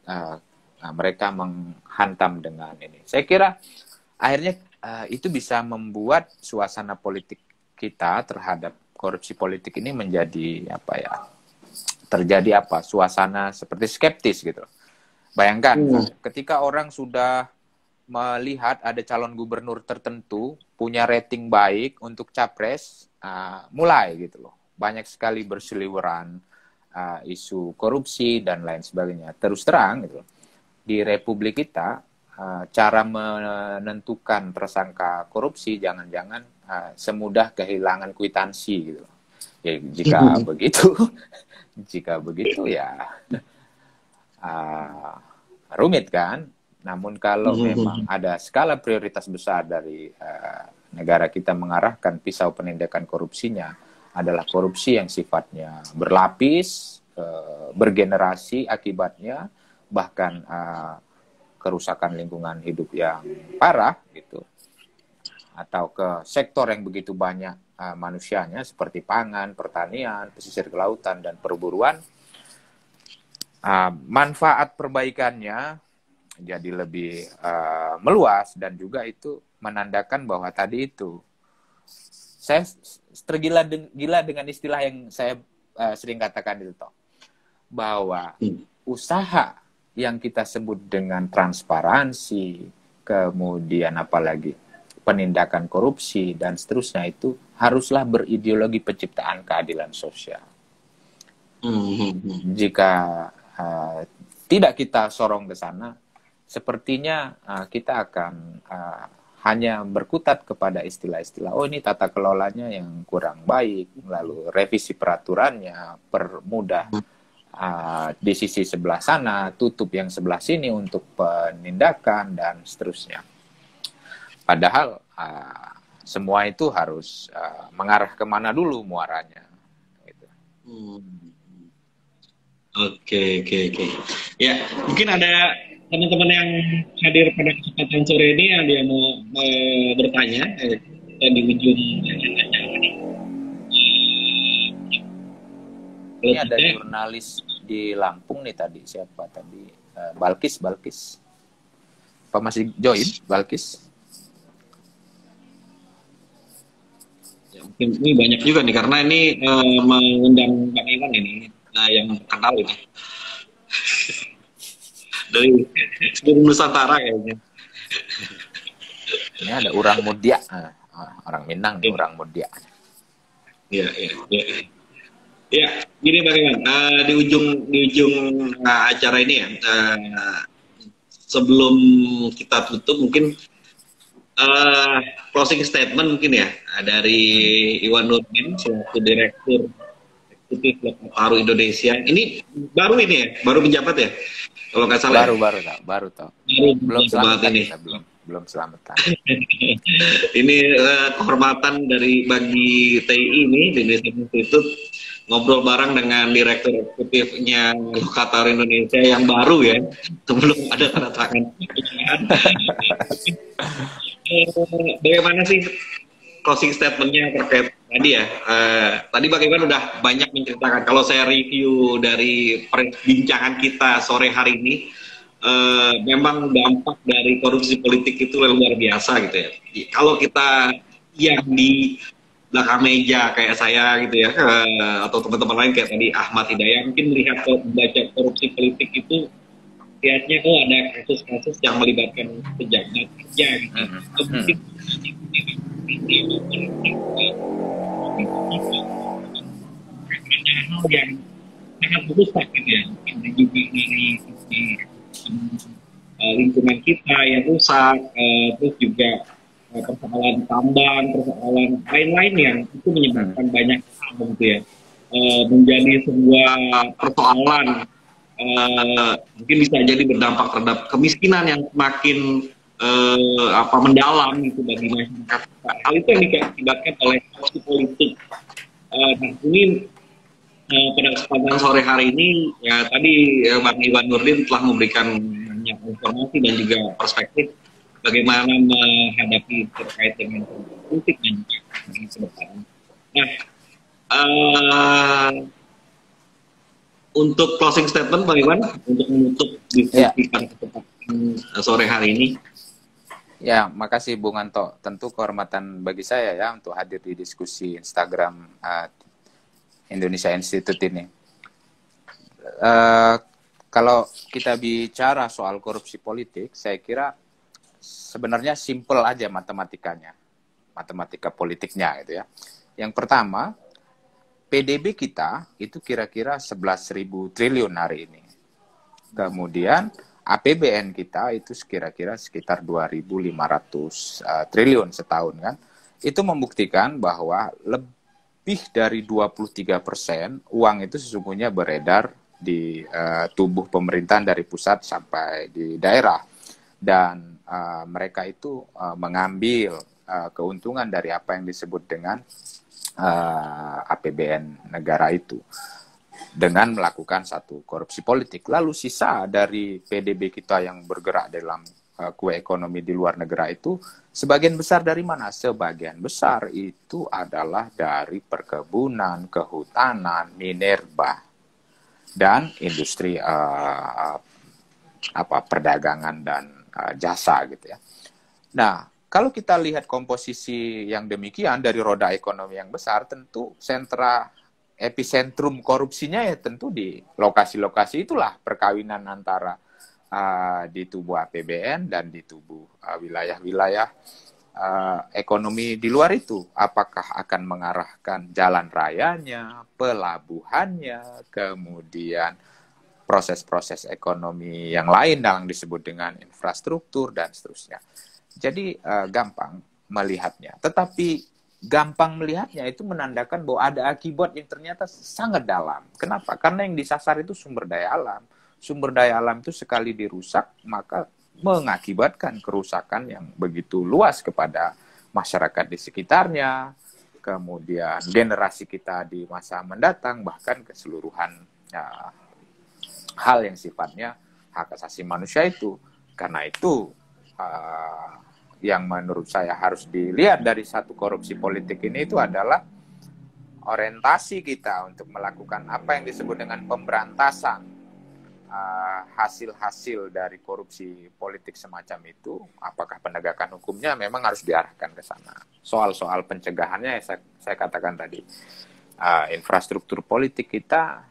mereka menghantam dengan ini. Saya kira akhirnya itu bisa membuat suasana politik kita terhadap korupsi politik ini menjadi terjadi suasana seperti skeptis gitu. Bayangkan ketika orang sudah melihat ada calon gubernur tertentu punya rating baik untuk capres, mulai gitu loh, banyak sekali berseliweran isu korupsi dan lain sebagainya. Terus terang gitu, di Republik kita cara menentukan tersangka korupsi jangan-jangan semudah kehilangan kwitansi gitu. Ya, jika begitu ya rumit kan. Namun kalau memang ada skala prioritas besar dari negara kita mengarahkan pisau penindakan korupsinya adalah korupsi yang sifatnya berlapis, bergenerasi akibatnya, bahkan kerusakan lingkungan hidup yang parah gitu, atau ke sektor yang begitu banyak manusianya seperti pangan, pertanian, pesisir kelautan, dan perburuan, manfaat perbaikannya jadi lebih meluas, dan juga itu menandakan bahwa tadi itu saya gila dengan istilah yang saya sering katakan itu toh, bahwa usaha yang kita sebut dengan transparansi, kemudian apalagi penindakan korupsi dan seterusnya, itu haruslah berideologi penciptaan keadilan sosial. Jika tidak kita sorong ke sana, sepertinya kita akan hanya berkutat kepada istilah-istilah, oh ini tata kelolanya yang kurang baik, lalu revisi peraturannya, permudah di sisi sebelah sana, tutup yang sebelah sini untuk penindakan, dan seterusnya. Padahal semua itu harus mengarah kemana dulu muaranya. Gitu. Oke. Ya, mungkin ada teman-teman yang hadir pada kesempatan sore ini yang dia mau bertanya di ujung acara ini. Ini ada jurnalis di Lampung nih tadi, siapa tadi? Balkis. Apa masih join, Balkis? Ya, mungkin ini banyak juga nih, karena ini mengundang Bang Iwan ini, yang kenal ini. Dari seluruh Nusantara kayaknya. Ini ada orang Mudia, orang Minang nih, orang Mudia. Iya. Ya, gini Bang Iwan, di ujung acara ini ya, sebelum kita tutup mungkin closing statement mungkin ya dari Iwan Nurdin selaku Direktur Eksekutif Lokataru Indonesia. Ini baru menjabat ya, kalau nggak salah. Baru tau. Belum selamatan ini. Belum selamatan. Ini kehormatan bagi TI ini, di Indonesia Institute, ngobrol bareng dengan Direktur Eksekutifnya Lokataru Indonesia yang baru ya, sebelum ada tanda tangan. Bagaimana sih closing statement-nya terkait tadi ya? Tadi Bang Iwan udah banyak menceritakan. Kalau saya review dari perbincangan kita sore hari ini, memang dampak dari korupsi politik itu luar biasa gitu ya. Kalau kita yang di belakang meja kayak saya gitu ya, atau teman-teman lain kayak tadi Ahmad Hidayah, mungkin baca korupsi politik itu lihatnya ada kasus-kasus yang melibatkan pejabat kerja gitu. Mungkin hal yang sangat merusak gitu ya, juga dari sisi lingkungan kita yang rusak, terus juga persoalan tambang, persoalan lain-lain yang itu menyebabkan banyak hal gitu ya, menjadi sebuah persoalan, mungkin bisa jadi berdampak terhadap kemiskinan yang semakin mendalam gitu bagi masyarakat. Hal itu yang diakibatkan oleh korupsi politik. Nah ini pada kesempatan sore hari ini ya tadi Bang Iwan Nurdin telah memberikan banyak informasi dan juga perspektif bagaimana menghadapi terkait dengan politik dan juga ke depan. Nah, untuk closing statement Bang Iwan, untuk menutup diskusi pada kesempatan sore hari ini. Ya, makasih Bung Anto. Tentu kehormatan bagi saya ya untuk hadir di diskusi Instagram Indonesia Institute ini. Kalau kita bicara soal korupsi politik, saya kira sebenarnya simple aja matematikanya, matematika politiknya gitu ya. Yang pertama, PDB kita itu kira-kira 11.000 triliun hari ini. Kemudian APBN kita itu kira-kira sekitar 2.500 triliun setahun kan. Itu membuktikan bahwa lebih dari 23% uang itu sesungguhnya beredar di tubuh pemerintahan dari pusat sampai di daerah. Dan mereka itu mengambil keuntungan dari apa yang disebut dengan APBN negara itu dengan melakukan satu korupsi politik. Lalu sisa dari PDB kita yang bergerak dalam kue ekonomi di luar negara itu sebagian besar dari mana? Sebagian besar itu adalah dari perkebunan, kehutanan, minerba. dan industri perdagangan dan jasa gitu ya. Nah, kalau kita lihat komposisi yang demikian dari roda ekonomi yang besar, tentu epicentrum korupsinya ya tentu di lokasi-lokasi itulah perkawinan antara di tubuh APBN dan di tubuh wilayah-wilayah ekonomi di luar itu. Apakah akan mengarahkan jalan rayanya, pelabuhannya, kemudian proses-proses ekonomi yang lain yang disebut dengan infrastruktur dan seterusnya. Jadi gampang melihatnya. Tetapi gampang melihatnya itu menandakan bahwa ada akibat yang ternyata sangat dalam. Kenapa? Karena yang disasar itu sumber daya alam. Sumber daya alam itu sekali dirusak, maka mengakibatkan kerusakan yang begitu luas kepada masyarakat di sekitarnya, kemudian generasi kita di masa mendatang, bahkan keseluruhan hal yang sifatnya hak asasi manusia itu. Karena itu yang menurut saya harus dilihat dari satu korupsi politik ini itu adalah orientasi kita untuk melakukan apa yang disebut dengan pemberantasan hasil-hasil dari korupsi politik semacam itu. Apakah penegakan hukumnya memang harus diarahkan ke sana. Soal-soal pencegahannya saya katakan tadi, infrastruktur politik kita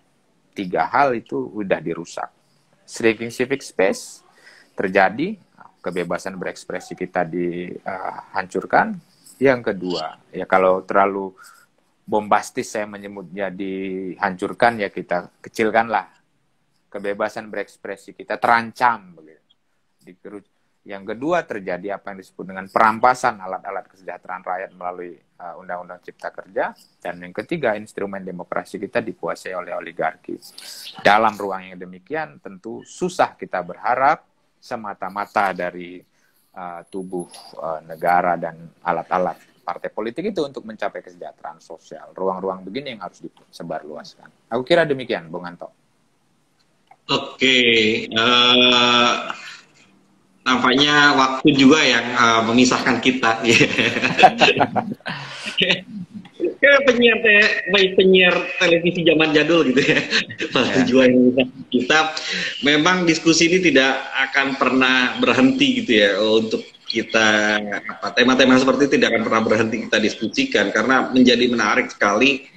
3 hal itu udah dirusak. Shrinking civic space terjadi, kebebasan berekspresi kita dihancurkan. Yang kedua, ya kalau terlalu bombastis saya menyebutnya dihancurkan, ya kita kecilkanlah. Kebebasan berekspresi kita terancam begitu. Yang kedua, terjadi apa yang disebut dengan perampasan alat-alat kesejahteraan rakyat melalui Undang-Undang Cipta Kerja. Dan yang ketiga, instrumen demokrasi kita dikuasai oleh oligarki. Dalam ruang yang demikian, tentu susah kita berharap semata-mata dari tubuh negara dan alat-alat partai politik itu untuk mencapai kesejahteraan sosial. Ruang-ruang begini yang harus disebarluaskan. Aku kira demikian, Bung Anto. Oke, nampaknya waktu juga yang memisahkan kita. Kayak penyiar televisi zaman jadul gitu ya. Juga yang memisahkan kita. Memang diskusi ini tidak akan pernah berhenti gitu ya untuk kita tema-tema seperti itu tidak akan pernah berhenti kita diskusikan karena menjadi menarik sekali.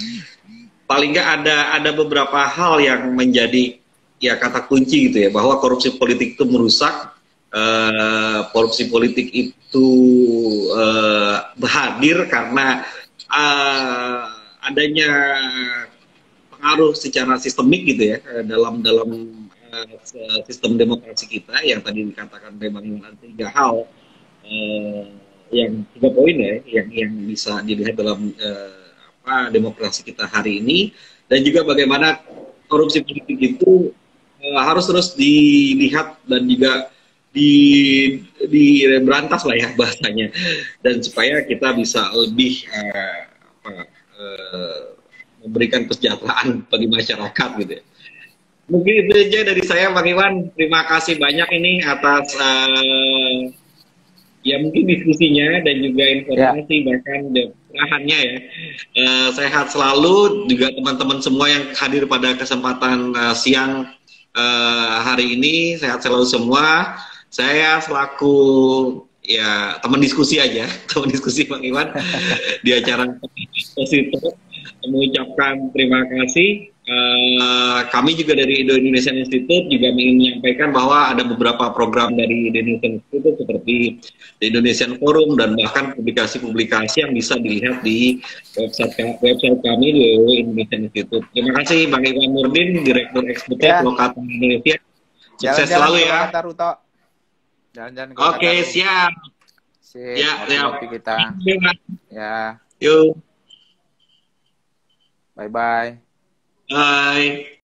Paling nggak ada beberapa hal yang menjadi ya kata kunci gitu ya, bahwa korupsi politik itu merusak, korupsi politik itu hadir karena adanya pengaruh secara sistemik gitu ya dalam sistem demokrasi kita yang tadi dikatakan memang 3 hal, yang 3 poin ya yang bisa dilihat dalam demokrasi kita hari ini, dan juga bagaimana korupsi politik itu harus terus dilihat dan juga diberantas lah ya bahasanya, dan supaya kita bisa lebih memberikan kesejahteraan bagi masyarakat gitu ya. Mungkin itu aja dari saya, Bang Iwan. Terima kasih banyak ini atas ya mungkin diskusinya dan juga informasi bahkan pengarahannya ya. Sehat selalu juga teman-teman semua yang hadir pada kesempatan siang hari ini, sehat selalu semua. Saya selaku ya teman diskusi aja, teman diskusi Bang Iwan di acara Positor mengucapkan terima kasih. Kami juga dari Indonesian Institute juga ingin menyampaikan bahwa ada beberapa program dari Indonesian Institute seperti The Indonesian Forum dan bahkan publikasi-publikasi yang bisa dilihat di website kami di Indonesian Institute. Terima kasih Bang Iwan Nurdin, Direktur Eksekutif Lokator Indonesia. Sukses selalu ya. Jalan-jalan. Oke, siap. Ya, kopi kita. Ya. Yuk. Bye-bye. Bye.